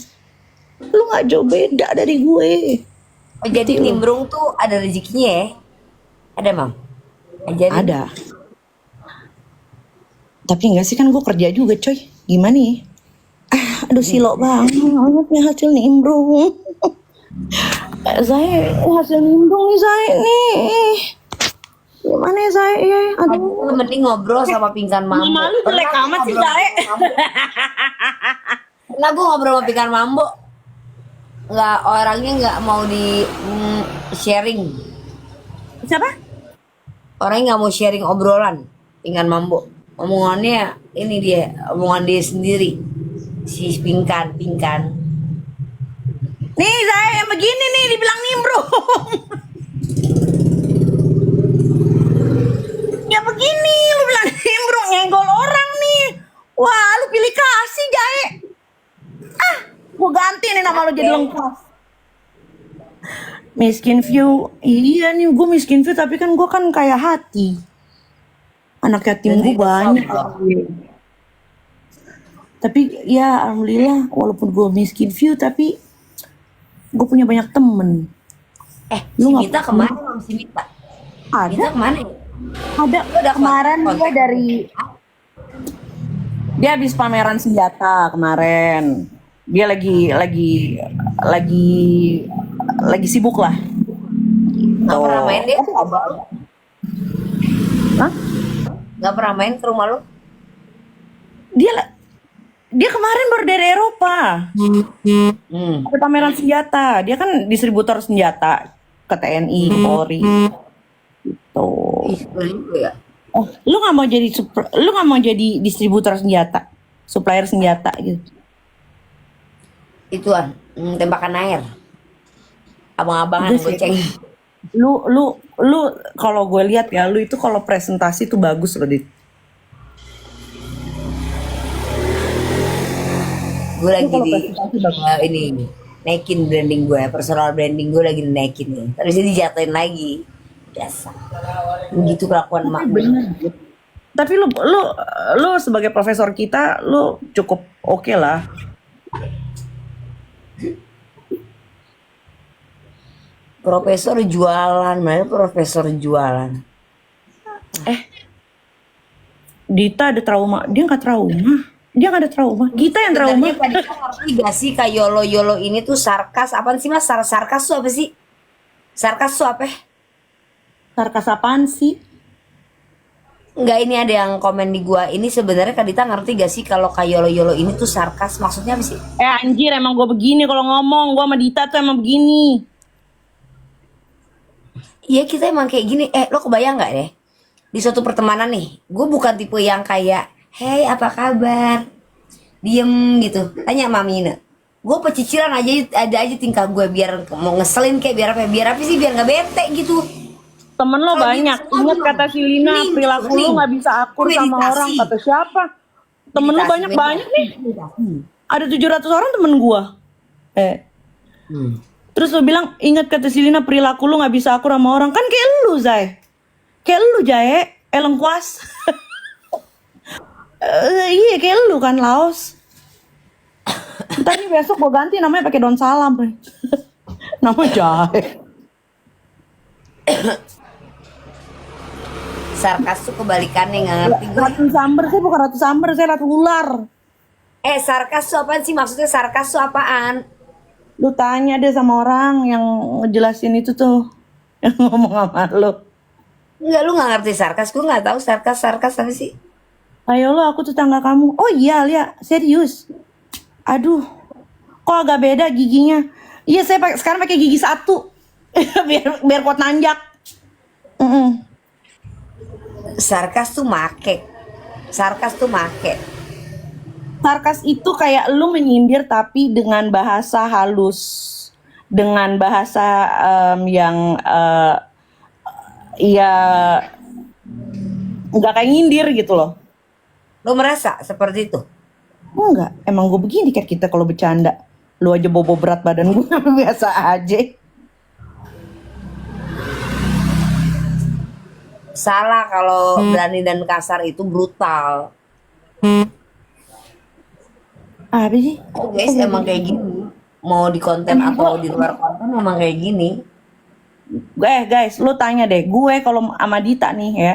Speaker 1: Lo nggak jauh beda dari gue.
Speaker 2: Oh, jadi nimbrung tuh ada rezekinya ya? Ada mam? Ajarin.
Speaker 1: Ada. Tapi enggak sih, kan gue kerja juga coy. Gimana ya? Aduh silo banget nih hasil nimbrung. Saya hasil nimbrung nih saya nih. Gimana ya saya? Aduh.
Speaker 2: Lu mending ngobrol sama pingkan mambo.
Speaker 1: Malu jelek amat sih saya.
Speaker 2: Pernah gue ngobrol sama pingkan mambo. Orangnya nggak mau di sharing.
Speaker 1: Siapa?
Speaker 2: Orangnya nggak mau sharing obrolan. Pingkan mambo. Omongannya ini dia, omongan dia sendiri. Si pingkan.
Speaker 1: Nih saya yang begini nih dibilang nimbrung. Ya begini lu bilang nimbrung, nyenggol orang nih. Wah lu pilih kasih Jae. Gua ganti nih nama lu jadi lengkap. Miskin view. Iya nih gue miskin view, tapi kan gue kan kaya hati. Anak yatim gue banyak. Tapi ya alhamdulillah, walaupun gue miskin view tapi gue punya banyak temen.
Speaker 2: Si Mita kemana mam? Si Mita
Speaker 1: Ada
Speaker 2: kemana ya?
Speaker 1: Ada kemarin dia dia habis pameran senjata kemarin. Dia lagi sibuk lah.
Speaker 2: Nggak pernah main dia?
Speaker 1: Hah?
Speaker 2: Nggak pernah main ke rumah lu?
Speaker 1: Dia kemarin baru dari Eropa. Ada pameran senjata. Dia kan distributor senjata ke TNI, ke Polri. Gitu.
Speaker 2: Ih, boleh juga ya.
Speaker 1: Lu nggak mau jadi distributor senjata, supplier senjata gitu?
Speaker 2: Ituan, tembakan air. Abang-abangan
Speaker 1: Udah sih.
Speaker 2: goceng.
Speaker 1: Lu kalau gue lihat ya, lu itu kalau presentasi tuh bagus loh, Dit.
Speaker 2: Gue
Speaker 1: Lu
Speaker 2: lagi
Speaker 1: kalau
Speaker 2: di
Speaker 1: presentasi bagus.
Speaker 2: ini naikin branding gue, personal branding gue lagi naikin nih. Terus ini dijatuhin lagi. Biasa. Begitu kelakuan
Speaker 1: Tapi
Speaker 2: mak gue.
Speaker 1: bener, Dit. Tapi lu sebagai profesor kita, lu cukup oke lah.
Speaker 2: Profesor jualan, mana profesor jualan.
Speaker 1: Dita ada trauma, dia nggak trauma. Dia nggak ada trauma. Kita yang trauma.
Speaker 2: Sebenarnya tadi kan ngerti gak sih kayak YOLO ini tuh sarkas apa sih mas? Sarkas tuh apa sih? Sarkas tuh apa?
Speaker 1: Sarkas apaan sih?
Speaker 2: Enggak, ini ada yang komen di gua. Ini sebenarnya Kak Dita ngerti gak sih kalau kayak YOLO ini tuh sarkas maksudnya apa sih?
Speaker 1: Anjir, emang gue begini kalau ngomong. Gue sama Dita tuh emang begini.
Speaker 2: Iya kita emang kayak gini. Lo kebayang nggak deh? Di suatu pertemanan nih, gue bukan tipe yang kayak, hey apa kabar? Diem gitu. Tanya Mamina. Gue pecicilan aja ada aja tingkah gue biar mau ngeselin kayak biar apa sih biar nggak bete gitu.
Speaker 1: Temen lo
Speaker 2: Kalau
Speaker 1: banyak.
Speaker 2: dia semua
Speaker 1: Ingat
Speaker 2: bilang,
Speaker 1: kata si Lina,
Speaker 2: "Hening,
Speaker 1: perilaku lo
Speaker 2: hening.
Speaker 1: nggak bisa akur sama
Speaker 2: Meditasi.
Speaker 1: orang. Kata siapa? Temen lo banyak nih. Ada 700 orang temen gue. Terus lo bilang, ingat kata si Lina, perilaku lo nggak bisa akur sama orang. Kan kayak lu, Zai. Kayak lu, Jae. Lengkuas. Iya, kayak lu kan, Laos. Ntar nih besok gue ganti namanya pakai daun salam. Nama Jae.
Speaker 2: Sarkas tuh kebalikannya nggak ngerti gue.
Speaker 1: Ratu Samber, saya bukan Ratu Samber, saya Ratu Ular.
Speaker 2: Sarkas tuh apaan sih? Maksudnya sarkas tuh apaan?
Speaker 1: Lu tanya deh sama orang yang ngejelasin itu tuh. Yang ngomong sama lu.
Speaker 2: Enggak, lu nggak ngerti sarkas. Gue nggak tahu sarkas apa sih.
Speaker 1: Ayo lo, aku tetangga kamu. Oh iya, Lia, serius. Aduh, kok agak beda giginya. Iya, saya sekarang pakai gigi satu. biar kuat nanjak.
Speaker 2: Sarkas tuh make. Sarkas
Speaker 1: Sarkas itu kayak lu menyindir tapi dengan bahasa halus. Dengan bahasa yang ya nggak kayak nyindir gitu loh.
Speaker 2: Lo merasa seperti itu?
Speaker 1: Enggak, emang gue begini kayak kita kalau bercanda. Lu aja bobo berat badan gue biasa aja.
Speaker 2: Salah kalau berani dan kasar itu brutal.
Speaker 1: Apa sih?
Speaker 2: Oh guys, emang kayak gini. Mau di konten atau di luar konten emang kayak gini.
Speaker 1: Guys, lu tanya deh, gue kalau sama Dita nih ya,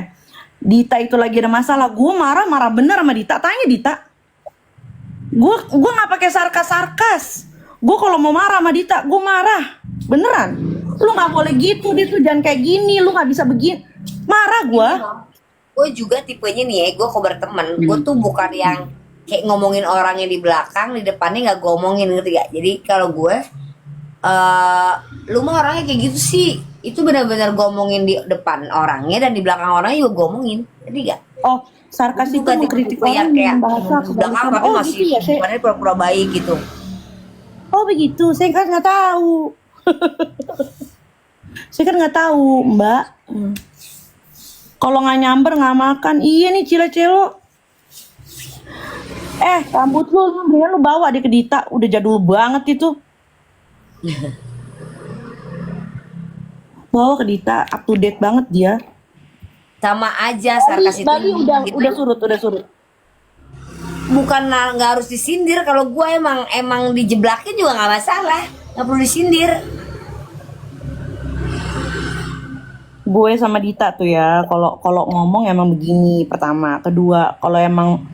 Speaker 1: Dita itu lagi ada masalah, gue marah bener sama Dita. Tanya Dita, gue nggak pakai sarkas. Gue kalau mau marah sama Dita, gue marah beneran. Lu nggak boleh gitu, dia tuh jangan kayak gini, lu nggak bisa begini. Marah gue.
Speaker 2: Gue juga tipenya nih ya, gue kok berteman. Gue tuh bukan yang kayak ngomongin orangnya di belakang, di depannya nggak gue omongin, ngerti gak? Jadi kalau gue, lu mah orangnya kayak gitu sih. Itu benar-benar gue omongin di depan orangnya dan di belakang orangnya juga gue omongin, ngerti gak?
Speaker 1: Oh, sarkas itu
Speaker 2: Bukan
Speaker 1: mengkritik
Speaker 2: tipe yang
Speaker 1: orang
Speaker 2: kayak
Speaker 1: dengan bahasa
Speaker 2: di belakang
Speaker 1: kebalikan.
Speaker 2: tapi
Speaker 1: Oh
Speaker 2: masih
Speaker 1: gitu ya, saya.
Speaker 2: depannya pura-pura baik gitu.
Speaker 1: Oh begitu, saya kan nggak tahu. Saya kan nggak tahu, Mbak. Kalau nggak nyamber nggak makan. Iya nih cilo. Rambut lu mendingan lu bawa deh ke Dita. Udah jadul banget itu. Bawa ke Dita, up to date banget dia.
Speaker 2: Sama aja sarkas itu
Speaker 1: Bali udah
Speaker 2: gitu.
Speaker 1: udah surut.
Speaker 2: Bukan nggak harus disindir. Kalau gue emang dijeblakin juga nggak masalah, nggak perlu disindir.
Speaker 1: Gue sama Dita tuh ya, kalau ngomong emang begini pertama, kedua, kalau emang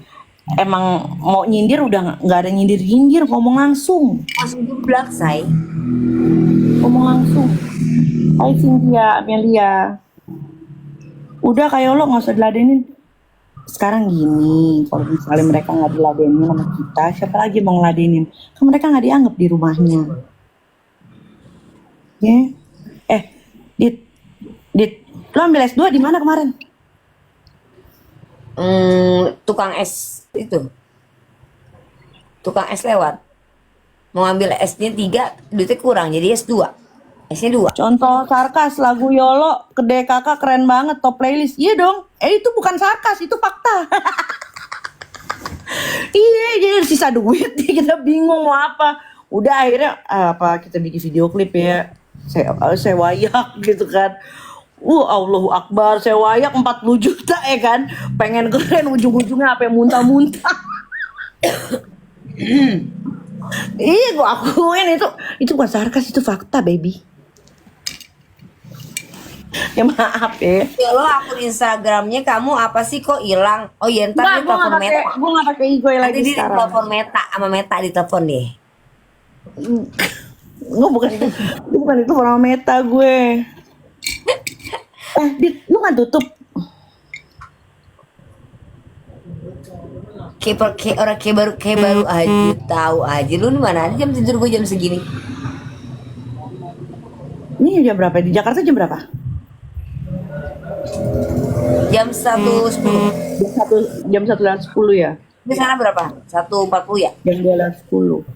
Speaker 1: mau nyindir udah nggak ada nyindir, ngomong langsung.
Speaker 2: Langsung jeblak say.
Speaker 1: Ngomong langsung. Hai Cynthia, Amelia. Udah kayak lo nggak usah diladenin. Sekarang gini, kalau misalnya mereka nggak diladenin sama kita, siapa lagi mau ngeladenin? Kan mereka nggak dianggap di rumahnya. Ya, Dit, lo ambil S2 di mana kemarin?
Speaker 2: Tukang es itu. Tukang es lewat. Mau ambil S-nya 3, duitnya kurang jadi S2. S-nya 2.
Speaker 1: Contoh sarkas lagu Yolo Kedai Kakak keren banget top playlist. Iya dong. Itu bukan sarkas, itu fakta. Iya, jadi sisa duit kita bingung mau apa. Udah akhirnya apa kita bikin video klip ya. Saya wayak gitu kan. Allahu Akbar, saya wayak 40 juta ya kan. Pengen keren ujung-ujungnya apa muntah-muntah. Iya, gua akuin itu bukan sarkas, itu fakta, baby. Ya maaf ya.
Speaker 2: Ya lo akun Instagramnya kamu apa sih kok hilang? Oh iya ntar dia telepon Meta.
Speaker 1: Gue gak pakai ego
Speaker 2: Nanti
Speaker 1: lagi
Speaker 2: dia
Speaker 1: sekarang.
Speaker 2: telepon Meta sama Meta ditelepon deh.
Speaker 1: Gue bukan itu orang Meta gue. Dit, lu kan tutup.
Speaker 2: Kayak baru aja tahu aja lu di mana aja jam tidur gue jam segini.
Speaker 1: Ini jam berapa? Di Jakarta jam berapa?
Speaker 2: Jam 1.10.
Speaker 1: Jam 1:10 ya?
Speaker 2: Di sana berapa? 1.40 ya?
Speaker 1: Jam 2:10.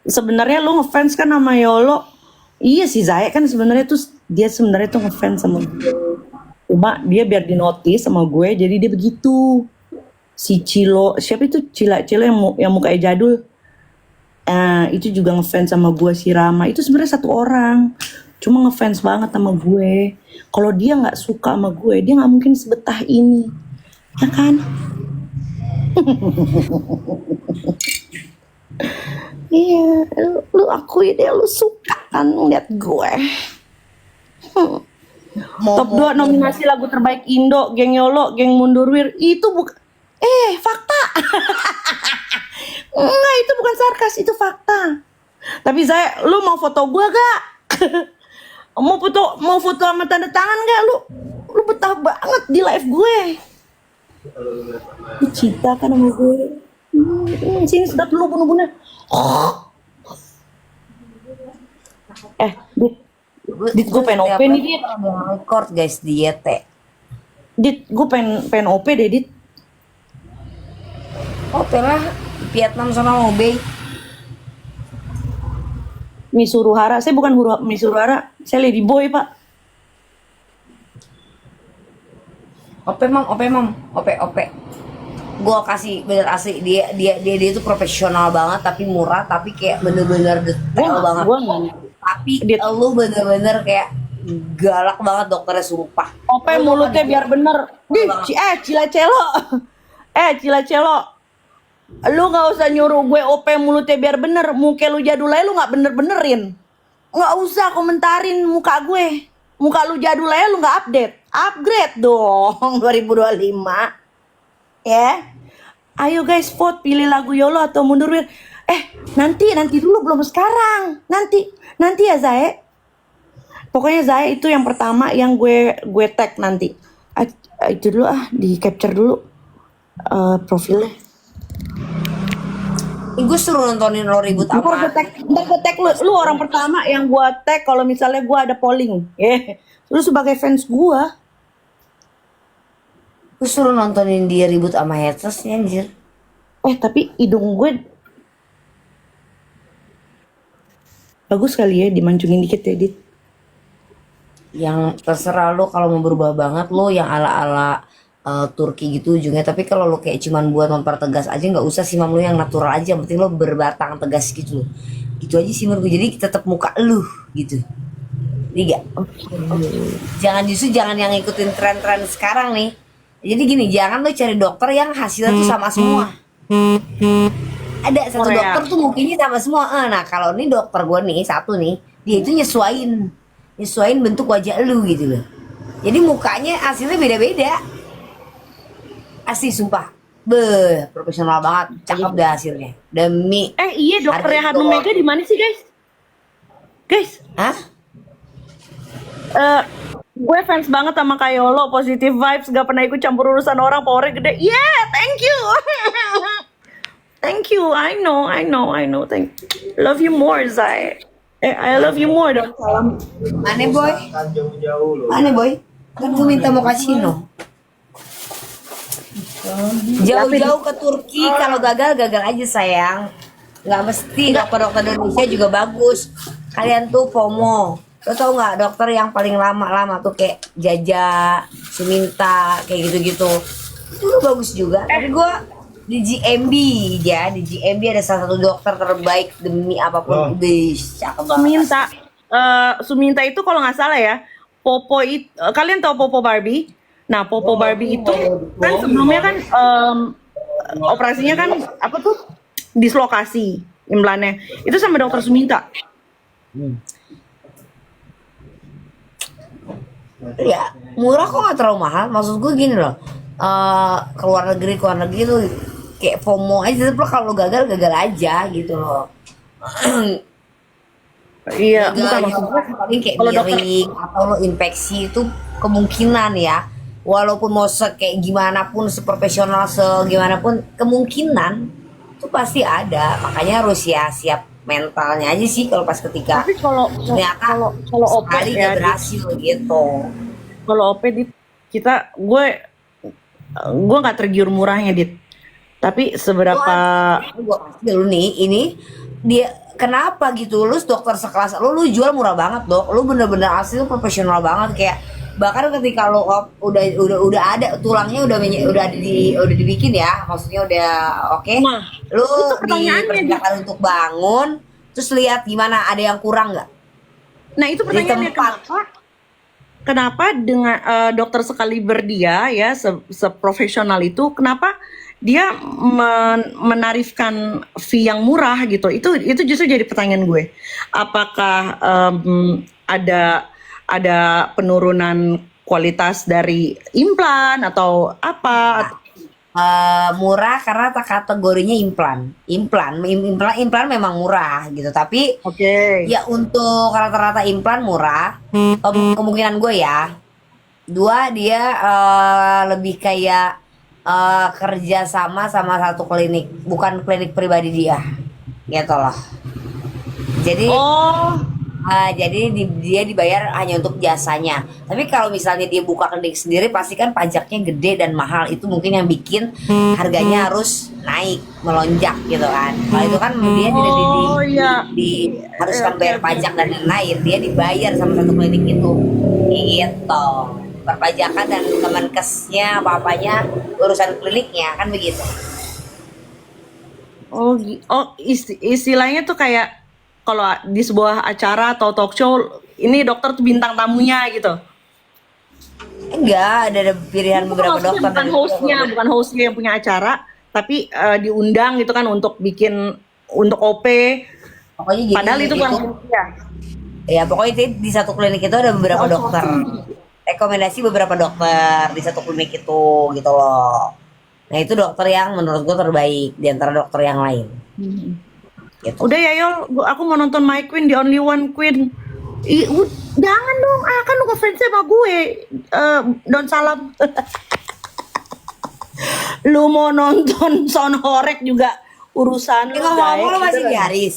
Speaker 1: Sebenarnya lu ngefans kan sama Yolo. Iya sih Zaya kan sebenarnya tuh dia sebenarnya tuh ngefans sama gue. Cuma dia biar di notice sama gue jadi dia begitu. Si Cilo, siapa itu Cilo yang mukanya jadul. Itu juga ngefans sama gue, si Rama. Itu sebenarnya satu orang. Cuma ngefans banget sama gue. Kalau dia nggak suka sama gue, dia nggak mungkin sebetah ini, ya kan? Iya, lu akui deh, lu suka kan ngeliat gue. Top 2 nominasi lagu terbaik Indo, Geng Yolo, Geng Mundurwir. Itu bukan fakta. Enggak, itu bukan sarkas, itu fakta. Tapi saya, lu mau foto gue gak? mau foto sama tanda tangan gak? Lu betah banget di live gue. Lu cinta kan sama gue. Sini sedot dulu bunuh-bunuh. Dit gue pengen OP nih Dit.
Speaker 2: Record guys di YT.
Speaker 1: Dit, gue pengen OP deh Dit.
Speaker 2: OP lah Vietnam sama Hubei.
Speaker 1: Miss Suruhara, saya bukan Miss Suruhara, saya Lady Boy pak.
Speaker 2: OP OP. Gue kasih bener asli dia itu profesional banget tapi murah tapi kayak bener-bener detail banget. Tapi lu bener-bener kayak galak banget dokternya sumpah.
Speaker 1: OP mulutnya biar bener. Cila Celo. Lu gak usah nyuruh gue OP mulutnya biar bener. Muka lu jadul aja lu gak bener-benerin. Gak usah komentarin muka gue. Muka lu jadul aja lu gak update. Upgrade dong 2025. Ya. Ayo guys vote pilih lagu Yolo atau Mundurwir. Nanti dulu belum sekarang. Nanti ya Zae. Pokoknya Zae itu yang pertama yang gue tag nanti. Itu dulu di capture dulu profilnya.
Speaker 2: Gue suruh nontonin lo ribut apa?
Speaker 1: Ntar gue tag lu orang pertama yang gue tag kalau misalnya gue ada polling. Lu sebagai fans gue.
Speaker 2: Gue suruh nontonin dia ribut sama hatersnya anjir.
Speaker 1: Tapi hidung gue bagus kali ya, dimancungin dikit ya Dit.
Speaker 2: Yang terserah lo kalau mau berubah banget lo yang ala-ala Turki gitu ujungnya. Tapi kalau lo kayak cuman buat mempertegas aja nggak usah sih lo yang natural aja. Yang penting lo berbatang tegas gitu. Gitu aja sih menurut gue. Jadi tetap muka lu gitu. Iya. Jangan yang ngikutin tren-tren sekarang nih. Jadi gini, jangan lo cari dokter yang hasilnya tuh sama semua. Ada satu dokter tuh mukanya sama semua. Nah kalau nih dokter gue nih satu nih, dia itu nyesuain bentuk wajah lu gitu loh. Jadi mukanya hasilnya beda-beda. Asli sumpah. Profesional banget, cakep dah hasilnya. Demi.
Speaker 1: Iya dokternya Hanum Mega di mana sih guys?
Speaker 2: Hah?
Speaker 1: Gue fans banget sama Kak Yolo, positive vibes, gak pernah ikut campur urusan orang, powernya gede. Thank you. Thank you, I know, thank you. Love you more, Zai. I love you more dong, salam.
Speaker 2: Mana boy?
Speaker 3: Kan jauh-jauh loh.
Speaker 2: Mana boy? Kan gue minta mau kasih no. Jauh-jauh ke Turki, kalau gagal aja sayang. nggak mesti dokter-dokter Indonesia juga bagus. Kalian tuh FOMO. Lo tau nggak dokter yang paling lama-lama tuh kayak Jaja, Suminta, kayak gitu-gitu. Itu tuh bagus juga. Tapi gue di GMB ya, di GMB ada salah satu dokter terbaik demi apapun. Cakep banget.
Speaker 1: Suminta itu kalau nggak salah ya, kalian tahu Popo Barbie? Nah, Popo Barbie itu kan sebelumnya kan operasinya kan apa tuh dislokasi implannya. Itu sama dokter Suminta.
Speaker 2: Ya murah kok nggak terlalu mahal. Maksud gue gini loh, keluar negeri tuh kayak FOMO aja. Tapi kalau gagal aja gitu loh.
Speaker 1: Iya, bukan
Speaker 2: Gagal
Speaker 1: maksudnya
Speaker 2: paling kayak
Speaker 1: kalau dokter
Speaker 2: miring atau lo infeksi itu kemungkinan ya. Walaupun mau kayak gimana pun, seprofesional segimana pun, kemungkinan itu pasti ada. Makanya harus ya siap mentalnya aja sih kalau pas ketika
Speaker 1: tapi kalau
Speaker 2: ternyata
Speaker 1: kalau OP
Speaker 2: sekali
Speaker 1: ya,
Speaker 2: gak berhasil gitu.
Speaker 1: kalau OP gue nggak tergiur murahnya, Dit. Tapi seberapa
Speaker 2: Gue kasih dulu nih, ini dia kenapa gitu, lu dokter sekelas lu jual murah banget dok, lu bener-bener asli, lu profesional banget. Kayak bahkan ketika lu udah ada tulangnya, udah dibikin ya, maksudnya udah oke.
Speaker 1: nah
Speaker 2: Lu
Speaker 1: itu pertanyaannya, Dit.
Speaker 2: dipersilakan untuk bangun, terus lihat gimana, ada yang kurang nggak
Speaker 1: Nah itu
Speaker 2: di
Speaker 1: pertanyaannya,
Speaker 2: tempat.
Speaker 1: kenapa dengan dokter sekaliber dia ya seprofesional itu, kenapa dia menarifkan fee yang murah gitu? Itu justru jadi pertanyaan gue. Apakah ada penurunan kualitas dari implan atau apa?
Speaker 2: Murah karena kategorinya implan memang murah gitu. Tapi
Speaker 1: Oke.
Speaker 2: ya untuk rata-rata implan murah. Kemungkinan gue ya, dua dia lebih kayak kerja sama satu klinik, bukan klinik pribadi dia, gitu loh. Jadi
Speaker 1: Oh,
Speaker 2: dia dibayar hanya untuk jasanya. Tapi kalau misalnya dia buka klinik sendiri, pasti kan pajaknya gede dan mahal. Itu mungkin yang bikin harganya harus naik, melonjak gitu kan. Kalau itu kan dia tidak
Speaker 1: oh iya.
Speaker 2: haruskan
Speaker 1: Oke,
Speaker 2: bayar
Speaker 1: oke.
Speaker 2: pajak dan lain-lain. Dia dibayar sama satu klinik itu, gitu. Perpajakan dan Kemenkesnya, apa-apanya, urusan kliniknya kan begitu.
Speaker 1: Istilahnya tuh kayak kalau di sebuah acara atau talk show, ini dokter tuh bintang tamunya gitu.
Speaker 2: Enggak, ada pilihan
Speaker 1: Itu
Speaker 2: beberapa
Speaker 1: maksudnya
Speaker 2: dokter dan
Speaker 1: bukan hostnya yang punya acara, tapi diundang gitu kan untuk bikin untuk OP.
Speaker 2: pokoknya gini
Speaker 1: Padahal itu bukan hostnya.
Speaker 2: ya pokoknya di satu klinik itu ada beberapa dokter, rekomendasi beberapa dokter di satu klinik itu gitu loh. Nah itu dokter yang menurut gue terbaik di antara dokter yang lain gitu.
Speaker 1: Udah ya Yol, aku mau nonton My Queen, The Only One Queen. Jangan dong, kan lu ngefans sama gue. Don salam. Lu mau nonton Sound Horek juga urusan lu,
Speaker 2: Ngomong-ngomong lo
Speaker 1: guys.
Speaker 2: masih di Haris,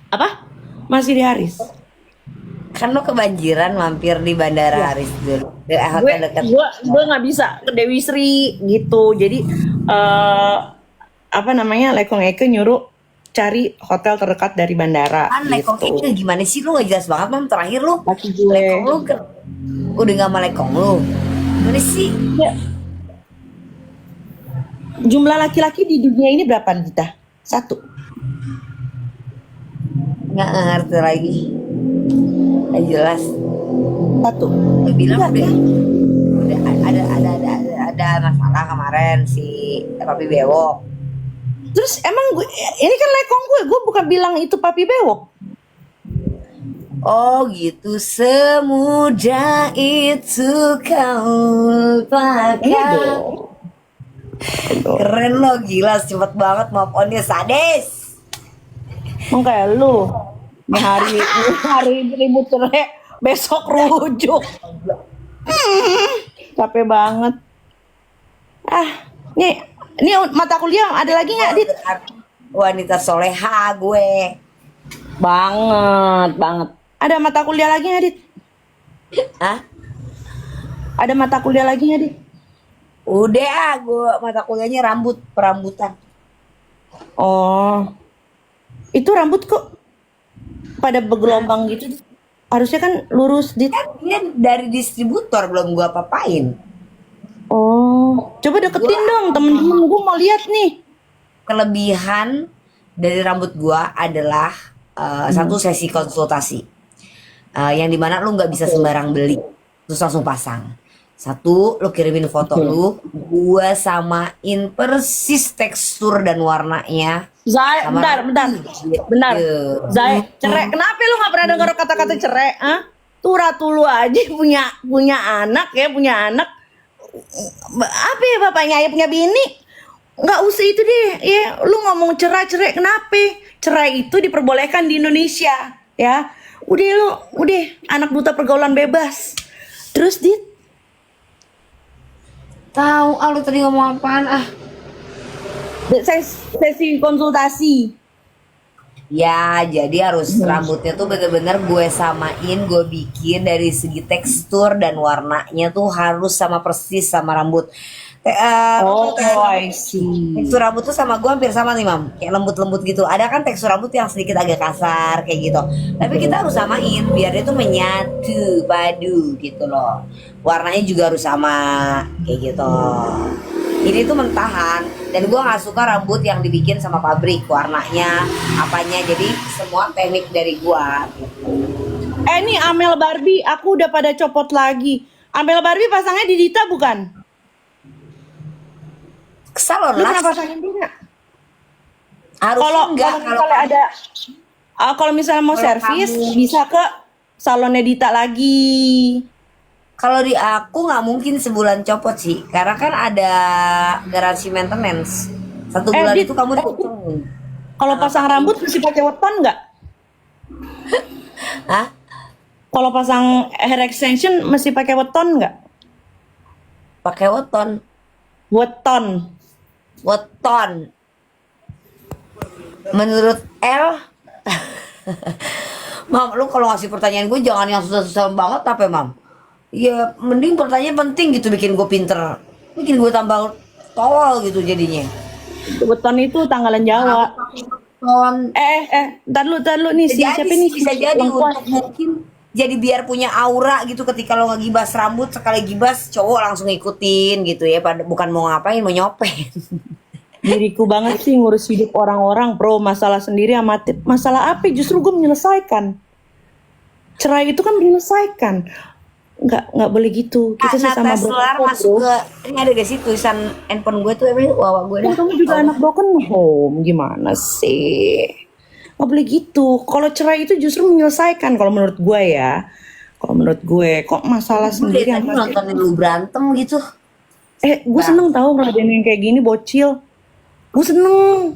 Speaker 1: Apa? Masih di Haris.
Speaker 2: kan lo kebanjiran mampir di Bandara Haris dulu, di hotel dekat.
Speaker 1: gue nggak bisa ke Dewi Sri gitu. Jadi apa namanya, Lekong Eke nyuruh cari hotel terdekat dari bandara
Speaker 2: Kan lekong
Speaker 1: gitu.
Speaker 2: itu gimana sih, lu nggak jelas banget mam. Terakhir lu
Speaker 1: Laki gue.
Speaker 2: lekong lu udah nggak sama lekong lu, gimana sih?
Speaker 1: Ya. Jumlah laki-laki di dunia ini berapa, Dita? 1.
Speaker 2: Nggak ngerti lagi, nggak jelas.
Speaker 1: 1.
Speaker 2: Lo bilang
Speaker 1: Enggak,
Speaker 2: udah ada masalah kemarin si Papi Bewok.
Speaker 1: Terus emang ini kan lekong gue bukan bilang itu Papi Bewok.
Speaker 2: Oh gitu, semudah itu kau lupakan. Keren lo, gila cepet banget move on-nya, sadis.
Speaker 1: Emang kayak lu. Ini hari ribut cerai, besok rujuk. Capek banget. Ini mata kuliah ada lagi nggak, Dit?
Speaker 2: Wanita soleha gue.
Speaker 1: Banget. Ada mata kuliah lagi nggak, Dit?
Speaker 2: Hah?
Speaker 1: Ada mata kuliah lagi nggak, Dit?
Speaker 2: Udah gue mata kuliahnya perambutan.
Speaker 1: Oh, Itu rambut kok pada bergelombang gitu. Harusnya kan lurus, Dit.
Speaker 2: Ini dari distributor, belum gua apa-apain.
Speaker 1: Oh, coba deketin dong temen-temen, gue mau lihat nih.
Speaker 2: Kelebihan dari rambut gua adalah satu sesi konsultasi. Yang dimana lu nggak bisa sembarang beli terus langsung pasang. Satu, lu kirimin foto lu, gua samain persis tekstur dan warnanya.
Speaker 1: Zai,
Speaker 2: Sama
Speaker 1: bentar.
Speaker 2: gitu.
Speaker 1: Zai, cerai. Kenapa lu nggak pernah dengar kata-kata cerai? Ah, tuh ratu lu aja punya anak ya, punya anak. Apa ya bapaknya ya punya bini? Nggak usah itu deh. Ya, lu ngomong cerai, kenapa? Cerai itu diperbolehkan di Indonesia, ya. Udah anak duta pergaulan bebas. Terus Dit,
Speaker 2: Tahu, lu tadi ngomong apaan ah?
Speaker 1: sesi konsultasi.
Speaker 2: Ya, jadi harus rambutnya tuh bener-bener gue samain, gue bikin dari segi tekstur dan warnanya tuh harus sama persis sama rambut.
Speaker 1: I see.
Speaker 2: Tekstur rambut tuh sama gue hampir sama nih, Mam. Kayak lembut-lembut gitu. Ada kan tekstur rambut yang sedikit agak kasar kayak gitu. Tapi kita harus samain biar dia tuh menyatu, padu gitu loh. Warnanya juga harus sama kayak gitu. Ini tuh mentahan dan gue nggak suka rambut yang dibikin sama pabrik, warnanya apanya, jadi semua teknik dari gue gitu.
Speaker 1: Nih Amel Barbie, aku udah pada copot lagi. Amel Barbie pasangnya di Dita bukan?
Speaker 2: Salon
Speaker 1: Lu
Speaker 2: lah
Speaker 1: pernah pasangin dia?
Speaker 2: harusnya enggak
Speaker 1: Kalau misalnya ada, kalau misalnya mau
Speaker 2: Kalau
Speaker 1: servis
Speaker 2: kamu-
Speaker 1: bisa ke salonnya Dita lagi.
Speaker 2: kalau di aku nggak mungkin sebulan copot sih, karena kan ada garansi maintenance 1 bulan
Speaker 1: Dit,
Speaker 2: itu kamu dipotong.
Speaker 1: Kalau pasang rambut mesti pakai weton nggak?
Speaker 2: Hah?
Speaker 1: Kalau pasang hair extension mesti pakai weton nggak?
Speaker 2: Pakai weton.
Speaker 1: Weton.
Speaker 2: Menurut L Mam, lu kalau ngasih pertanyaan gue jangan yang susah-susah banget apa Mam? Ya mending pertanyaan penting gitu, bikin gue pinter, bikin gue tambah tolol gitu jadinya.
Speaker 1: Weton itu tanggalan Jawa.
Speaker 2: Ton.
Speaker 1: Ntar lu nih si
Speaker 2: Jadi
Speaker 1: siapa nih?
Speaker 2: bisa jadi
Speaker 1: Lengkuas.
Speaker 2: untuk mungkin jadi biar punya aura gitu, ketika lo ngegibas rambut sekali gibas cowok langsung ngikutin gitu ya, bukan mau ngapain, mau nyopen.
Speaker 1: Diriku banget sih ngurus hidup orang-orang, bro. Masalah sendiri sama masalah apa? Justru gue menyelesaikan. Cerai itu kan menyelesaikan. Nggak boleh gitu. Kita sesama
Speaker 2: Tesla
Speaker 1: broken
Speaker 2: masuk
Speaker 1: home, bro.
Speaker 2: ke ini, ada gak sih tulisan handphone gue tuh emang wawa gue dah.
Speaker 1: Kamu juga anak broken home. Gimana sih? Nggak boleh gitu. Kalau cerai itu justru menyelesaikan. Kalau menurut gue ya. Kalau menurut gue, kok masalah sendiri
Speaker 2: Tadi
Speaker 1: sama
Speaker 2: nontonin lu berantem gitu.
Speaker 1: gue seneng tahu ngeladein yang kayak gini bocil. Gue seneng.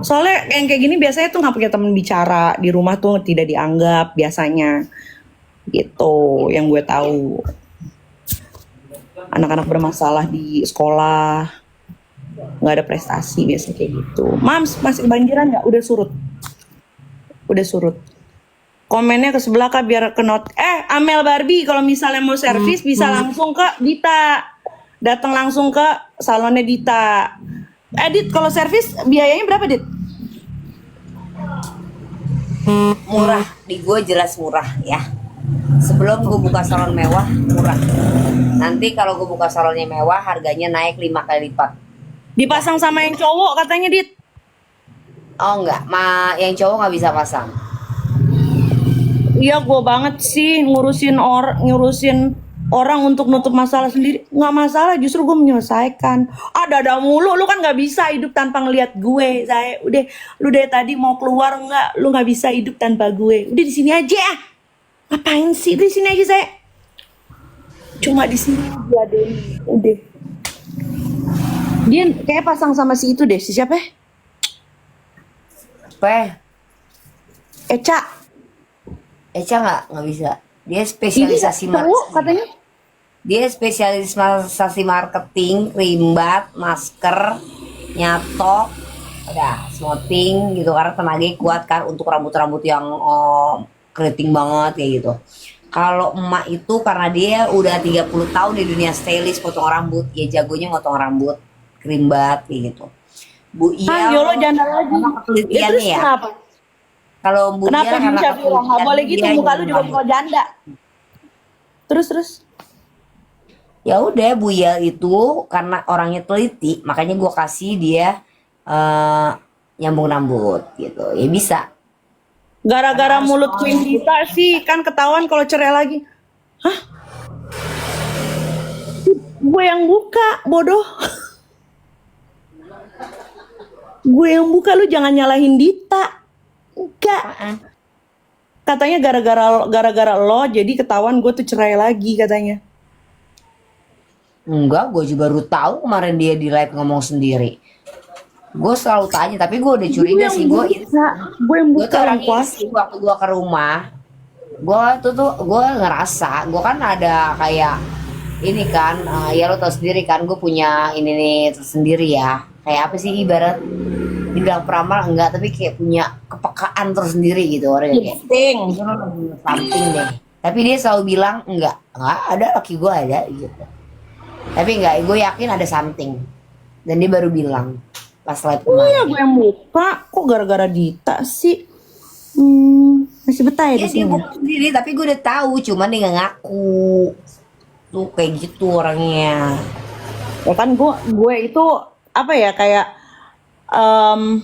Speaker 1: Soalnya yang kayak gini biasanya tuh nggak punya teman bicara di rumah tuh, tidak dianggap biasanya. Gitu yang gue tahu. Anak-anak bermasalah di sekolah, nggak ada prestasi biasanya kayak gitu. Mams masih kebanjiran nggak? Udah surut. Komennya ke sebelah kak biar ke not. Amel Barbie kalau misalnya mau servis bisa langsung ke Dita. Datang langsung ke salonnya Dita. Dit, kalau servis biayanya berapa, Dit?
Speaker 2: Murah, di gue jelas murah ya. Sebelum gue buka salon mewah, murah. Nanti kalau gue buka salonnya mewah, harganya naik 5 kali lipat.
Speaker 1: Dipasang sama yang cowok katanya, Dit.
Speaker 2: Oh enggak, yang cowok nggak bisa pasang.
Speaker 1: Iya, gue banget sih ngurusin orang untuk nutup masalah sendiri. Nggak masalah, justru gue menyelesaikan. Ada mulu, lu kan nggak bisa hidup tanpa ngelihat gue. Saya lu dari tadi mau keluar nggak? Lu nggak bisa hidup tanpa gue. Udah di sini aja. Ngapain sih? Udah di sini aja saya. Cuma di sini aja deh. Udah. Dia kayak pasang sama si itu deh. Si siapa? Eca.
Speaker 2: Eca nggak bisa. Dia spesialisasi
Speaker 1: katanya.
Speaker 2: Dia spesialisasi marketing, rimbat, masker, nyatok, udah smoothing gitu, karena tenaganya kuat kan untuk rambut-rambut yang keriting banget kayak gitu. Kalau emak itu karena dia udah 30 tahun di dunia stylist potong rambut, ya jagonya motong rambut, kerimbat kayak gitu. Bu Iya,
Speaker 1: Yolo janda lagi.
Speaker 2: penelitiannya
Speaker 1: Terus
Speaker 2: ya.
Speaker 1: kenapa?
Speaker 2: Kalau Buya
Speaker 1: Kenapa
Speaker 2: karena
Speaker 1: bisa bilang nggak boleh gitu?
Speaker 2: dia
Speaker 1: Muka lu juga
Speaker 2: nyumbang.
Speaker 1: muka janda. Terus.
Speaker 2: Ya udah Buya itu karena orangnya teliti, makanya gue kasih dia eh nyambung rambut gitu. Ya bisa. Karena
Speaker 1: Gara-gara
Speaker 2: harus
Speaker 1: mulut Queen kita sih kan ketahuan kalau cerai lagi. Hah? Gue yang buka, bodoh. Gue yang buka, lu jangan nyalahin Dita. Enggak. Katanya gara-gara lo jadi ketahuan gue tuh cerai lagi katanya.
Speaker 2: Enggak, gue juga baru tahu kemarin dia di live ngomong sendiri. Gue selalu tanya, tapi gue udah curiga sih. Gue
Speaker 1: Gue yang
Speaker 2: gue
Speaker 1: buka
Speaker 2: tuh
Speaker 1: yang
Speaker 2: orangnya
Speaker 1: kuas.
Speaker 2: insting waktu gue ke rumah. Gue ngerasa, gue kan ada kayak ini kan, ya lo tau sendiri kan, gue punya ini nih tersendiri ya. Kayak apa sih ibarat dibilang peramal enggak, tapi kayak punya kepekaan tersendiri gitu orangnya kayak.
Speaker 1: Insting.
Speaker 2: Something deh. Tapi dia selalu bilang enggak ada, laki gue ada gitu. Tapi enggak, gue yakin ada something. Dan dia baru bilang pas live
Speaker 1: Oh iya,
Speaker 2: kemarin.
Speaker 1: gue yang buka. Kok gara-gara Dita sih? Masih betah ya
Speaker 2: Iya
Speaker 1: di
Speaker 2: dia
Speaker 1: sini.
Speaker 2: buka sendiri, tapi gue udah tahu, cuman dia nggak ngaku. Tuh kayak gitu orangnya.
Speaker 1: Ya kan gue itu apa ya kayak um,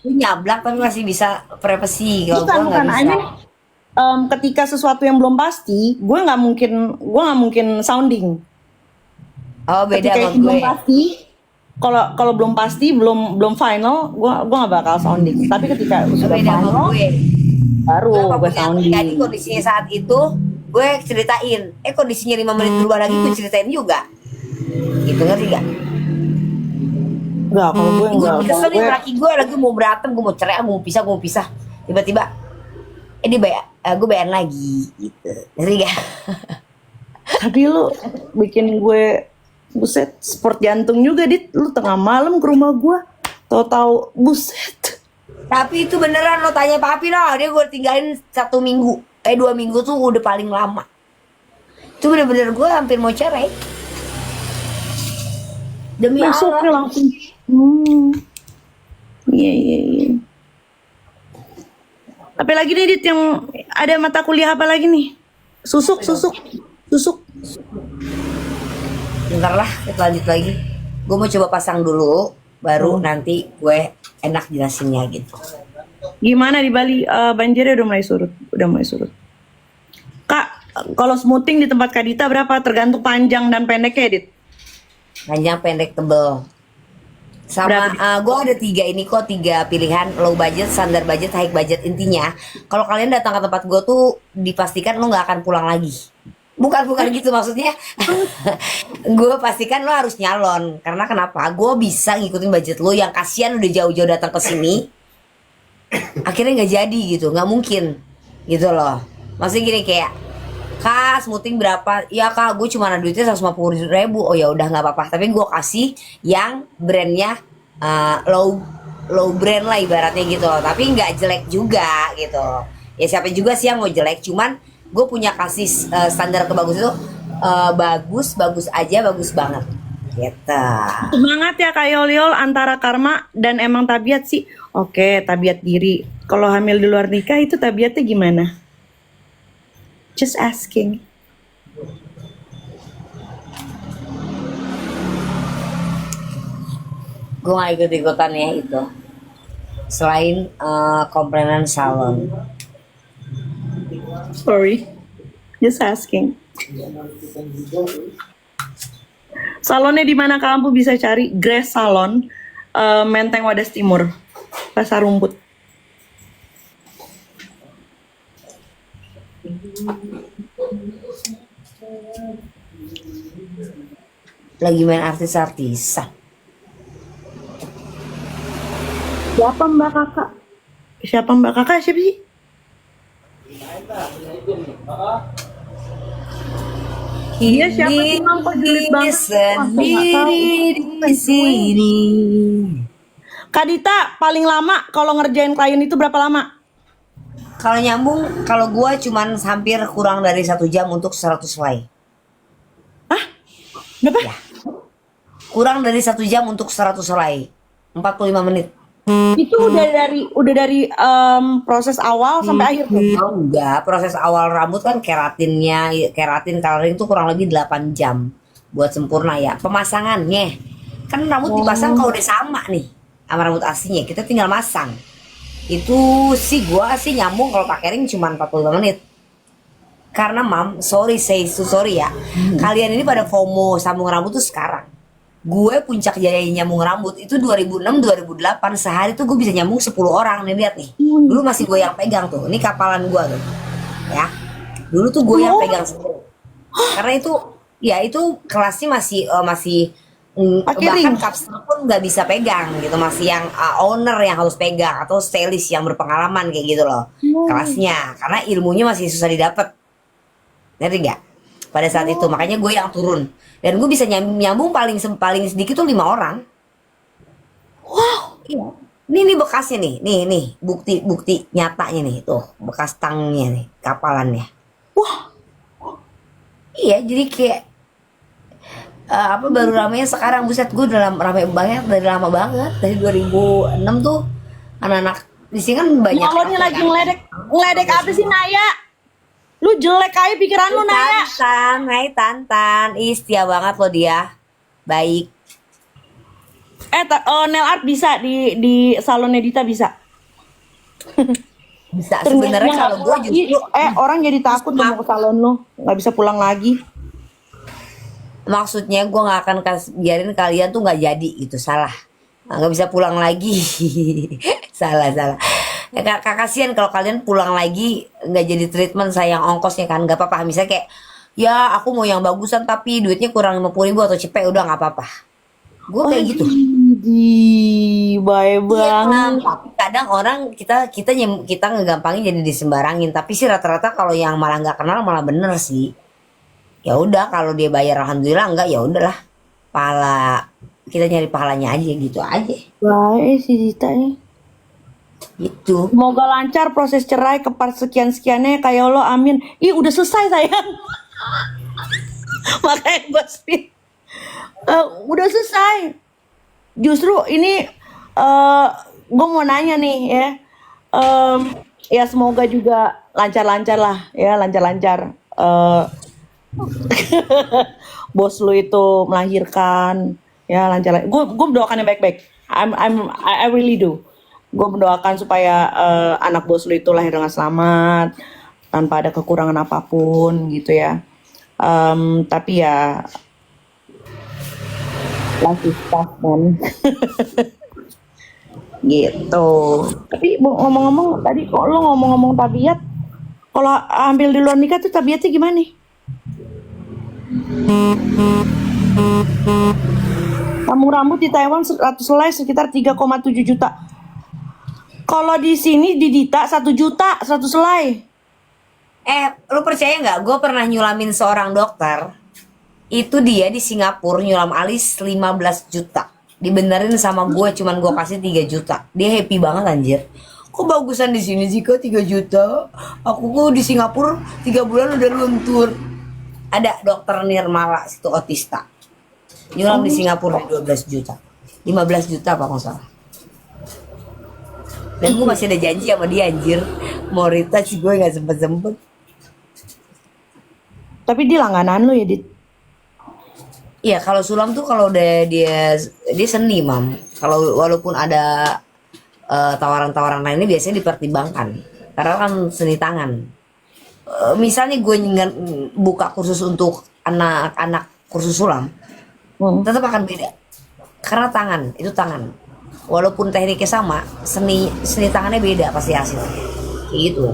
Speaker 2: Lu nyablak tapi masih bisa privacy. Kalau gue
Speaker 1: bukan
Speaker 2: nggak
Speaker 1: I
Speaker 2: bisa.
Speaker 1: mean, ketika sesuatu yang belum pasti, gue nggak mungkin sounding.
Speaker 2: Oh beda
Speaker 1: Ketika
Speaker 2: sama
Speaker 1: itu belum
Speaker 2: gue.
Speaker 1: pasti, kalau belum pasti, belum final, gue nggak bakal sounding. Tapi ketika
Speaker 2: Oh,
Speaker 1: sudah
Speaker 2: beda sama
Speaker 1: final,
Speaker 2: gue.
Speaker 1: baru
Speaker 2: Gue
Speaker 1: gue
Speaker 2: apapun yang
Speaker 1: sounding.
Speaker 2: terjadi kondisinya saat itu, gue ceritain. Kondisinya 5 menit berubah lagi, gue ceritain juga. Gitu ngerti gak?
Speaker 1: Enggak, kalau gue
Speaker 2: Gue
Speaker 1: enggak.
Speaker 2: kesel nih laki gue lagi mau berantem, gue mau cerai, gue mau pisah. Tiba-tiba, dia gue bayan lagi gitu. Ngerti gak?
Speaker 1: Tapi lu bikin gue buset sport jantung juga lu tengah malam ke rumah gue tahu-tahu buset.
Speaker 2: Tapi itu beneran lo tanya papi lah, dia gue tinggalin 1 minggu, 2 minggu tuh udah paling lama. Itu bener-bener gue hampir mau cerai. Demi
Speaker 1: Besoknya
Speaker 2: Allah.
Speaker 1: langsung iya. Apa lagi nih Dit yang ada mata kuliah apa lagi nih? Susuk.
Speaker 2: Bentar lah, kita lanjut lagi. Gue mau coba pasang dulu, baru nanti gue enak jelasinnya gitu.
Speaker 1: Gimana di Bali? Banjirnya udah mulai surut. Kak, kalau smoothing di tempat Kak Dita berapa? Tergantung panjang dan pendeknya, Dit.
Speaker 2: Panjang, pendek, tebel. Sama gue ada 3 pilihan: low budget, standar budget, high budget. Intinya kalau kalian datang ke tempat gue tuh dipastikan lo nggak akan pulang lagi. Bukan gitu maksudnya. Gue pastikan lo harus nyalon. Karena kenapa? Gue bisa ngikutin budget lo yang kasihan udah jauh-jauh datang ke sini. Akhirnya nggak jadi gitu, nggak mungkin gitu loh. Maksudnya gini kayak, Kak, smoothing berapa? Ya Kak, gue cuma ada duitnya 150.000. Oh ya udah nggak apa-apa. Tapi gue kasih yang brandnya low brand lah ibaratnya gitu loh. Tapi nggak jelek juga gitu. Ya siapa juga sih yang mau jelek? Cuman gue punya kasih standar kebagus itu bagus aja, bagus banget. Gitu.
Speaker 1: Semangat ya Kak Yol antara karma dan emang tabiat sih. Oke, tabiat diri. Kalau hamil di luar nikah itu tabiatnya gimana? Just asking.
Speaker 2: Gue gak ikut-ikutan ya itu. Selain komplainan salon.
Speaker 1: Sorry. Just asking. Salonnya di mana kamu bisa cari? Grace Salon, Menteng Wadas Timur, Pasar Rumput.
Speaker 2: Lagi main artis-artisan.
Speaker 1: Siapa Mbak Kakak? Siapa Mbak Kakak? Siapa sih? Iya, siapa sih, Mang? Kok julid banget?
Speaker 2: Sendiri di sini.
Speaker 1: Kak Dita, paling lama kalau ngerjain klien itu berapa lama?
Speaker 2: Kalau nyambung, kalau gua cuman hampir kurang dari 1 jam untuk 100 helai.
Speaker 1: Berapa?
Speaker 2: Ya. Kurang dari 1 jam untuk 100 helai. 45 menit.
Speaker 1: Itu udah dari proses awal sampai akhir tuh.
Speaker 2: Oh enggak, proses awal rambut kan keratin coloring itu kurang lebih 8 jam buat sempurna ya. Pemasangannya kan rambut dipasang kalau udah sama nih sama rambut aslinya, kita tinggal masang. Itu sih gua sih nyambung kalau pakai ring cuma 45 menit. Karena sorry ya. Kalian ini pada FOMO sambung rambut tuh sekarang. Gue puncak jaya nyambung rambut itu 2006 2008, sehari tuh gue bisa nyambung 10 orang nih, lihat nih. Dulu masih gue yang pegang tuh. Ini kapalan gue tuh. Ya. Dulu tuh gue yang pegang sendiri. Karena itu ya itu kelasnya masih
Speaker 1: Pakai
Speaker 2: bahkan
Speaker 1: ring.
Speaker 2: kapsul pun nggak bisa pegang gitu, masih yang owner yang harus pegang atau stylist yang berpengalaman kayak gitu loh kelasnya, karena ilmunya masih susah didapat, ngerti nggak? Pada saat itu makanya gue yang turun dan gue bisa nyambung paling sedikit tuh 5 orang. Iya. Ini bekasnya nih bukti nyatanya nih tuh, bekas tangnya nih kapalannya.
Speaker 1: Wah,
Speaker 2: Iya, jadi kayak apa baru ramenya sekarang, buset gue udah rame banget dari lama banget, dari 2006 tuh anak-anak di sini kan banyak.
Speaker 1: lo nih lagi ngeledek apa sih Naya? Lu jelek aja pikiran lu Naya.
Speaker 2: Tantan, setia banget lo dia, baik.
Speaker 1: Nail art bisa di salon Edita bisa.
Speaker 2: Bisa
Speaker 1: Ternyata
Speaker 2: sebenarnya kalau gue justru
Speaker 1: orang jadi takut tuh mau ke salon lu, nggak bisa pulang lagi.
Speaker 2: maksudnya gue nggak akan biarin kalian tuh nggak jadi itu, salah. Nggak bisa pulang lagi. salah ya, kasihan kalau kalian pulang lagi nggak jadi treatment, sayang ongkosnya kan. Nggak apa-apa misalnya kayak ya aku mau yang bagusan tapi duitnya kurang 50.000 atau cepet, udah nggak apa-apa. Gue kayak gitu.
Speaker 1: Di baik
Speaker 2: Iya,
Speaker 1: banget.
Speaker 2: tapi kadang orang kita ngegampangin jadi disembarangin, tapi sih rata-rata kalau yang malah nggak kenal malah bener sih. Ya udah kalau dia bayar alhamdulillah, enggak ya udahlah. Pahala kita nyari pahalanya aja gitu aja.
Speaker 1: Baik si Dita nih.
Speaker 2: Gitu.
Speaker 1: Semoga lancar proses cerai ke part sekian-sekiannya kayak lo, amin. Ih udah selesai sayang. Makanya gue speed. Udah selesai. Justru ini gue mau nanya nih ya. Ya semoga juga lancar-lancar lah ya, lancar-lancar. Bos lu itu melahirkan ya lancar. Gue mendoakan yang baik-baik. I really do. Gue mendoakan supaya anak bos lu itu lahir dengan selamat tanpa ada kekurangan apapun gitu ya. Tapi ya life is tough man. Gitu. Tapi ngomong-ngomong tadi kok lo ngomong-ngomong tabiat, kalau ambil di luar nikah tuh tabiatnya gimana nih? Kamu rambut di Taiwan 100 helai sekitar 3,7 juta. Kalau di sini di Dita 1 juta 100 helai.
Speaker 2: Lu percaya nggak? Gue pernah nyulamin seorang dokter. Itu dia di Singapura nyulam alis 15 juta. Dibenerin sama gue, cuman gue kasih 3 juta. Dia happy banget anjir. Kok bagusan di sini sih kok 3 juta? Aku kok di Singapura 3 bulan udah luntur. Ada dokter Nirmala situ otista. Nyulam di Singapura 12 juta. 15 juta apa nggak salah. Dan gue masih ada janji sama dia anjir. Mau retouch gue gak sempet-sempet.
Speaker 1: Tapi dia langganan lo ya, Dit.
Speaker 2: Iya, kalau sulam tuh kalau udah dia seni, Mam. Kalau walaupun ada tawaran-tawaran lainnya biasanya dipertimbangkan. Karena kan seni tangan. Misalnya gue buka kursus untuk anak-anak kursus sulam, tetap akan beda. Karena tangan, itu tangan. Walaupun tekniknya sama, seni tangannya beda pasti hasilnya. Kayak gitu.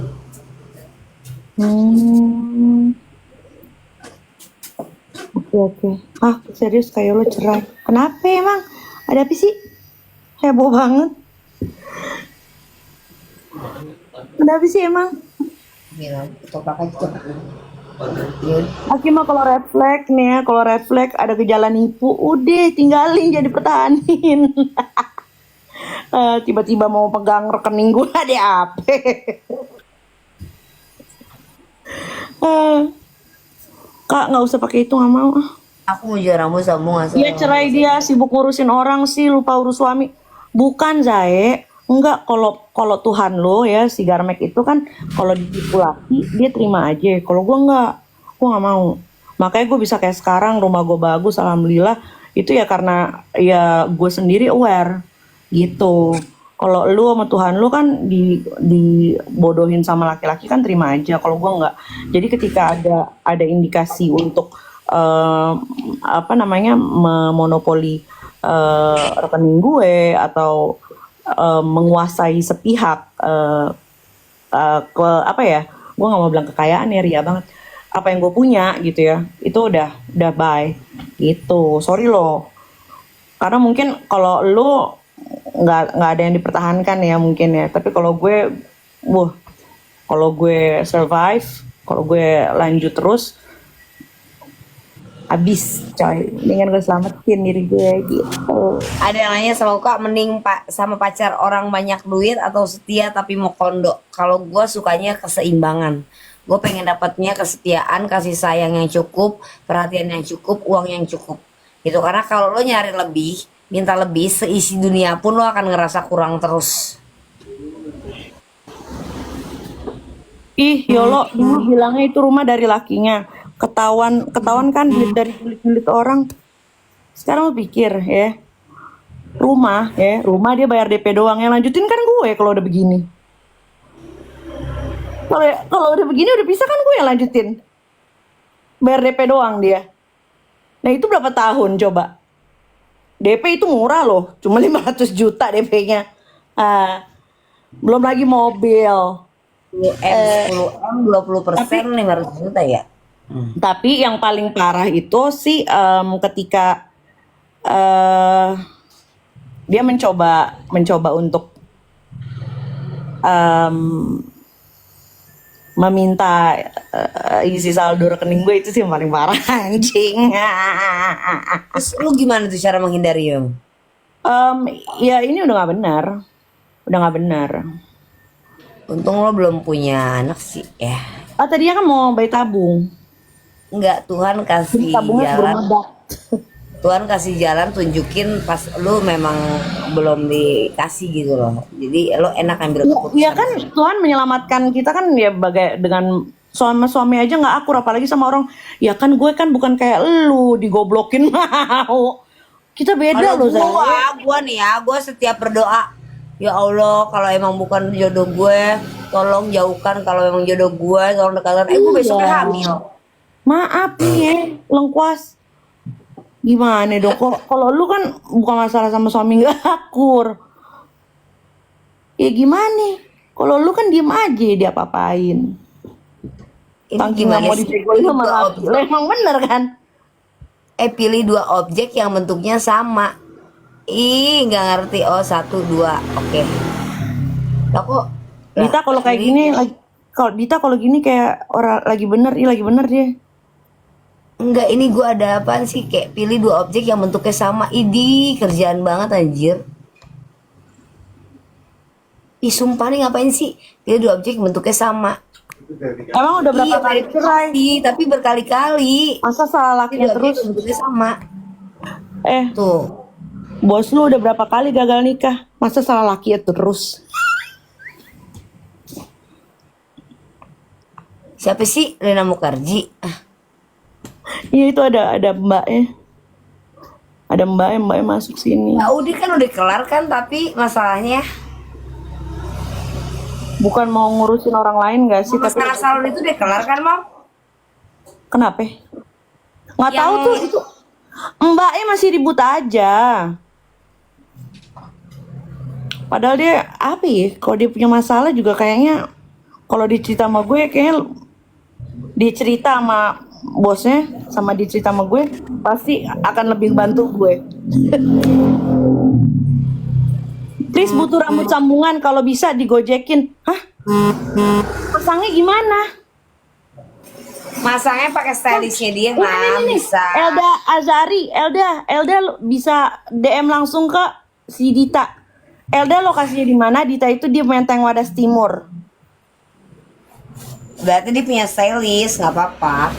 Speaker 1: Oke. Ah, serius kayak lo cerai. Kenapa emang? Ada apa sih? Heboh banget. Ada apa sih emang?
Speaker 2: Bilang, topak aja tuh.
Speaker 1: Hakim mah kalau red flag nih ya, kalau red flag ada gejala nipu, udah tinggalin, jadi pertahanin. Tiba-tiba mau pegang rekening gue, ada apa? Kak nggak usah pakai itu, nggak mau.
Speaker 2: Aku mau jual rambut sambung asal.
Speaker 1: Dia cerai, dia sibuk ngurusin orang sih, lupa urus suami. Bukan Zae, enggak, kalau kalau Tuhan lo ya si Garmek itu kan kalau ditipu laki dia terima aja. Kalau gua nggak mau. Makanya gue bisa kayak sekarang rumah gue bagus, alhamdulillah. Itu ya karena ya gue sendiri aware gitu. Kalau lu sama Tuhan lu kan dibodohin sama laki-laki kan terima aja. Kalau gua nggak. Jadi ketika ada indikasi untuk eh, apa namanya memonopoli rekening gue atau menguasai sepihak ke apa ya, gue nggak mau bilang kekayaan ya, ria banget, apa yang gue punya gitu ya, itu udah bye gitu, sorry loh. Karena mungkin kalau lu nggak ada yang dipertahankan ya mungkin ya, tapi kalau gue, wah, kalau gue survive, kalau gue lanjut terus, habis coy, mendingan gue selamatin diri gue gitu.
Speaker 2: Ada yang nanya sama Kak, mending sama pacar orang banyak duit atau setia tapi mau kondo? Kalau gue sukanya keseimbangan. Gue pengen dapatnya kesetiaan, kasih sayang yang cukup, perhatian yang cukup, uang yang cukup. Gitu, karena kalau lo nyari lebih, minta lebih, seisi dunia pun lo akan ngerasa kurang terus.
Speaker 1: Ih, Yolo, dulu bilangnya itu rumah dari lakinya. Ketahuan kan duit dari kulit-kulit orang. Sekarang lo pikir ya, rumah dia bayar DP doang, yang lanjutin kan gue kalau udah begini. Kalau udah begini udah bisa kan gue yang lanjutin. Bayar DP doang dia. Nah, itu berapa tahun coba? DP itu murah loh, cuma 500 juta DP-nya. Ah, belum lagi mobil.
Speaker 2: 10M, 10M, 20%, 500 juta ya.
Speaker 1: Tapi yang paling parah itu sih ketika dia mencoba untuk em, meminta isi saldo rekening gue, itu sih yang paling parah anjing.
Speaker 2: Terus lu gimana tuh cara menghindari yang?
Speaker 1: Ya ini udah nggak benar.
Speaker 2: Untung lo belum punya anak sih ya.
Speaker 1: Tadinya kan mau bayi tabung.
Speaker 2: Enggak, Tuhan kasih
Speaker 1: Tabungnya
Speaker 2: jalan.
Speaker 1: berumah.
Speaker 2: Tuhan kasih jalan, tunjukin pas lu memang belum dikasih gitu loh. Jadi lo enak ambil keputusan.
Speaker 1: Iya kan, Tuhan menyelamatkan kita kan ya dengan suami aja nggak akur, apalagi sama orang. Ya kan gue kan bukan kayak lu digoblokin mau. Kita beda
Speaker 2: Kalau
Speaker 1: loh, Zai.
Speaker 2: gua nih ya, gua setiap berdoa, ya Allah, kalau emang bukan jodoh gue, tolong jauhkan. Kalau emang jodoh gue, tolong dekatkan. Gue besoknya
Speaker 1: Iya.
Speaker 2: hamil.
Speaker 1: Maaf nih ya, lengkuas. Gimana dong? Kalau lu kan bukan masalah sama suami nggak akur. Ya gimana? Kalau lu kan diem aja dia apa-apain.
Speaker 2: Ini
Speaker 1: Saking nggak
Speaker 2: gimana
Speaker 1: mau
Speaker 2: sih?
Speaker 1: dipegoin sama
Speaker 2: Dua
Speaker 1: laki. Lah, emang bener kan?
Speaker 2: Pilih dua objek yang bentuknya sama. Ih, nggak ngerti. Oh, 1, 2, oke. Lah kok?
Speaker 1: Dita kalau kayak gini kalau gini kayak orang lagi bener dia.
Speaker 2: Enggak, ini gua ada apaan sih? Kayak pilih dua objek yang bentuknya sama. Idi, kerjaan banget anjir. Ih, sumpah nih, ngapain sih? Pilih dua objek yang bentuknya sama.
Speaker 1: Emang udah berapa
Speaker 2: Iya,
Speaker 1: kali cerai?
Speaker 2: tapi berkali-kali.
Speaker 1: Masa salah
Speaker 2: Pilih
Speaker 1: lakinya
Speaker 2: dua objek
Speaker 1: terus?
Speaker 2: yang bentuknya sama. Tuh.
Speaker 1: Bos lu udah berapa kali gagal nikah? Masa salah lakinya terus?
Speaker 2: Siapa sih? Lena Mukherjee.
Speaker 1: Iya, itu ada mbaknya. Ada mbaknya masuk sini.
Speaker 2: Ya udah kan udah kelar kan, tapi masalahnya
Speaker 1: Bukan mau ngurusin orang lain gak sih? Tapi
Speaker 2: masalah salon itu udah kelar kan, Mam?
Speaker 1: kenapa? Nggak
Speaker 2: Yang-
Speaker 1: tahu tuh itu. Mbaknya masih ribut aja. Padahal dia apa ya? Kalau dia punya masalah juga kayaknya, kalau dicerita sama gue kayaknya dicerita sama bosnya sama dicerita sama gue pasti akan lebih bantu gue. Please, butuh rambut sambungan, kalau bisa digojekin. Hah? Pasangnya gimana?
Speaker 2: Masangnya pakai stylishnya dia,
Speaker 1: Ini
Speaker 2: Mam. Bisa.
Speaker 1: Elda Azari, Elda lo bisa DM langsung ke si Dita. Elda lokasinya di mana? Dita itu di Menteng Wadas Timur.
Speaker 2: Berarti dia punya stylist, nggak apa-apa.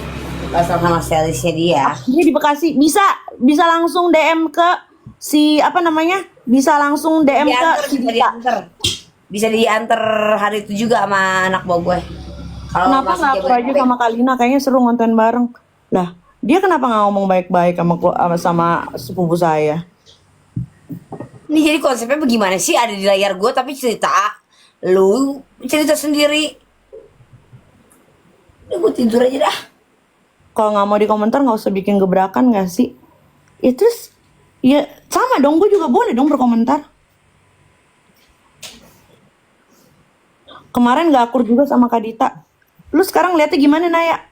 Speaker 2: Pasal sama stylishnya dia.
Speaker 1: Dia di Bekasi. Bisa langsung DM ke si apa namanya? bisa langsung DM ke
Speaker 2: Diantar,
Speaker 1: si
Speaker 2: bisa
Speaker 1: Dita.
Speaker 2: diantar. Bisa diantar hari itu juga sama anak buah gue. Kalau
Speaker 1: Kenapa
Speaker 2: masih
Speaker 1: nggak akur aja
Speaker 2: Jabodetabek.
Speaker 1: sama Kalina? Kayaknya seru ngonten bareng. Lah, dia kenapa nggak ngomong baik-baik sama sepupu saya?
Speaker 2: Ini jadi konsepnya bagaimana sih? Ada di layar gue tapi cerita lu cerita sendiri. Udah gue tidur aja dah.
Speaker 1: Kalau nggak mau di komentar nggak usah bikin gebrakan nggak sih? Ya terus, ya sama dong, gue juga boleh dong berkomentar. Kemarin gak akur juga sama Kak Dita. Lu sekarang lihatnya gimana, Naya?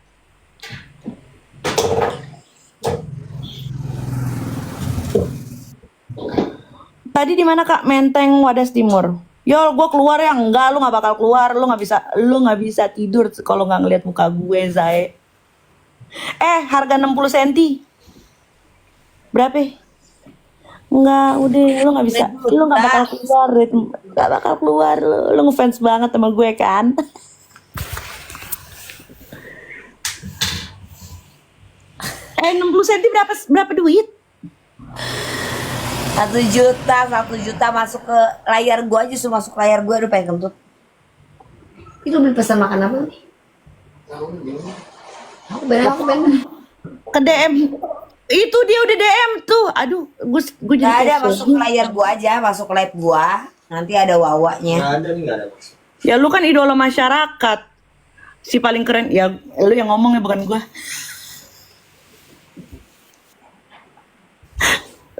Speaker 1: Tadi di mana Kak? Menteng Wadas Timur. Yo, gue keluar ya? Enggak, lu nggak bakal keluar. Lu nggak bisa tidur kalau nggak ngeliat muka gue, Zai. Harga 60 senti. Berapa? Enggak, udah lu nggak bisa. Lu nggak bakal keluar, Rit. Nggak bakal keluar lu. Lu ngefans banget sama gue kan? 60 senti berapa duit?
Speaker 2: 1 juta masuk ke layar gua aja, suruh masuk layar gua, aduh pengen kentut. Itu beli pesan makan apa nih? Aku bener.
Speaker 1: Ke DM. Itu dia udah DM tuh. Aduh, gue jadi
Speaker 2: Gak ada,
Speaker 1: kesel.
Speaker 2: masuk ke layar gua aja, masuk ke live gua. Nanti ada wawanya.
Speaker 3: Nggak ada nih, nggak ada masuk.
Speaker 1: Ya lu kan idola masyarakat. Si paling keren ya lu yang ngomong ya bukan gua.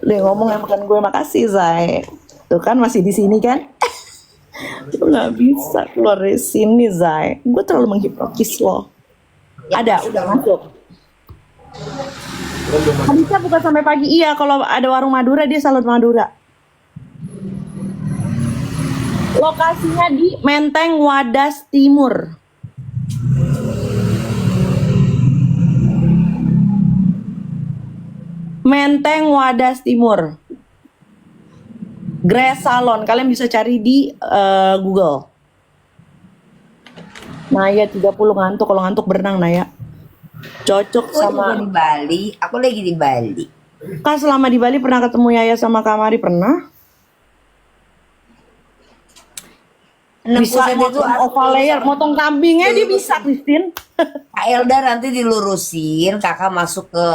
Speaker 1: Lu yang ngomong yang bukan gue, makasih Zai. Tuh kan masih di sini kan? Lu nggak bisa keluar dari sini Zai. Gue terlalu menghipnotis lo. Ada, udah masuk. Bisa buka sampai pagi. Iya, kalau ada warung Madura dia salut Madura. Lokasinya di Menteng Wadas Timur. Menteng Wadas Timur. Grace Salon. Kalian bisa cari di Google. Naya 30 ngantuk. Kalau ngantuk berenang Naya. Cocok
Speaker 2: Aku juga
Speaker 1: sama.
Speaker 2: di Bali. Aku lagi di Bali.
Speaker 1: Kak selama di Bali pernah ketemu Yaya sama Kamari? Pernah?
Speaker 2: 60
Speaker 1: Bisa
Speaker 2: senti itu
Speaker 1: motong oval layer, motong kambingnya dia bisa, Christine.
Speaker 2: Kak Elda nanti dilurusin, kakak masuk ke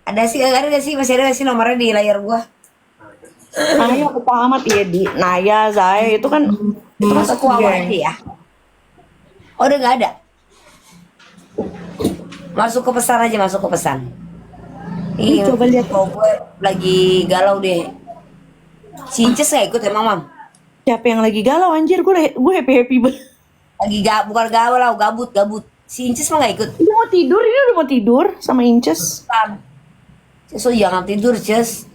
Speaker 2: ada gak sih masih ada gak sih nomornya di layar gua?
Speaker 1: Naya aku amat ya di Naya, Zai itu kan
Speaker 2: Masuk ke awal aja ya. Oh udah gak ada. Masuk ke pesan aja, masuk ke pesan.
Speaker 1: Ih, coba lihat.
Speaker 2: Kok gue lagi galau deh. Si Inces gak ikut emang mam?
Speaker 1: Siapa yang lagi galau anjir? Gue happy banget.
Speaker 2: Lagi bukan galau, gabut. Si Inces mah gak ikut.
Speaker 1: Dia mau tidur, ini udah mau tidur sama Inces.
Speaker 2: So jangan tidur, Ces.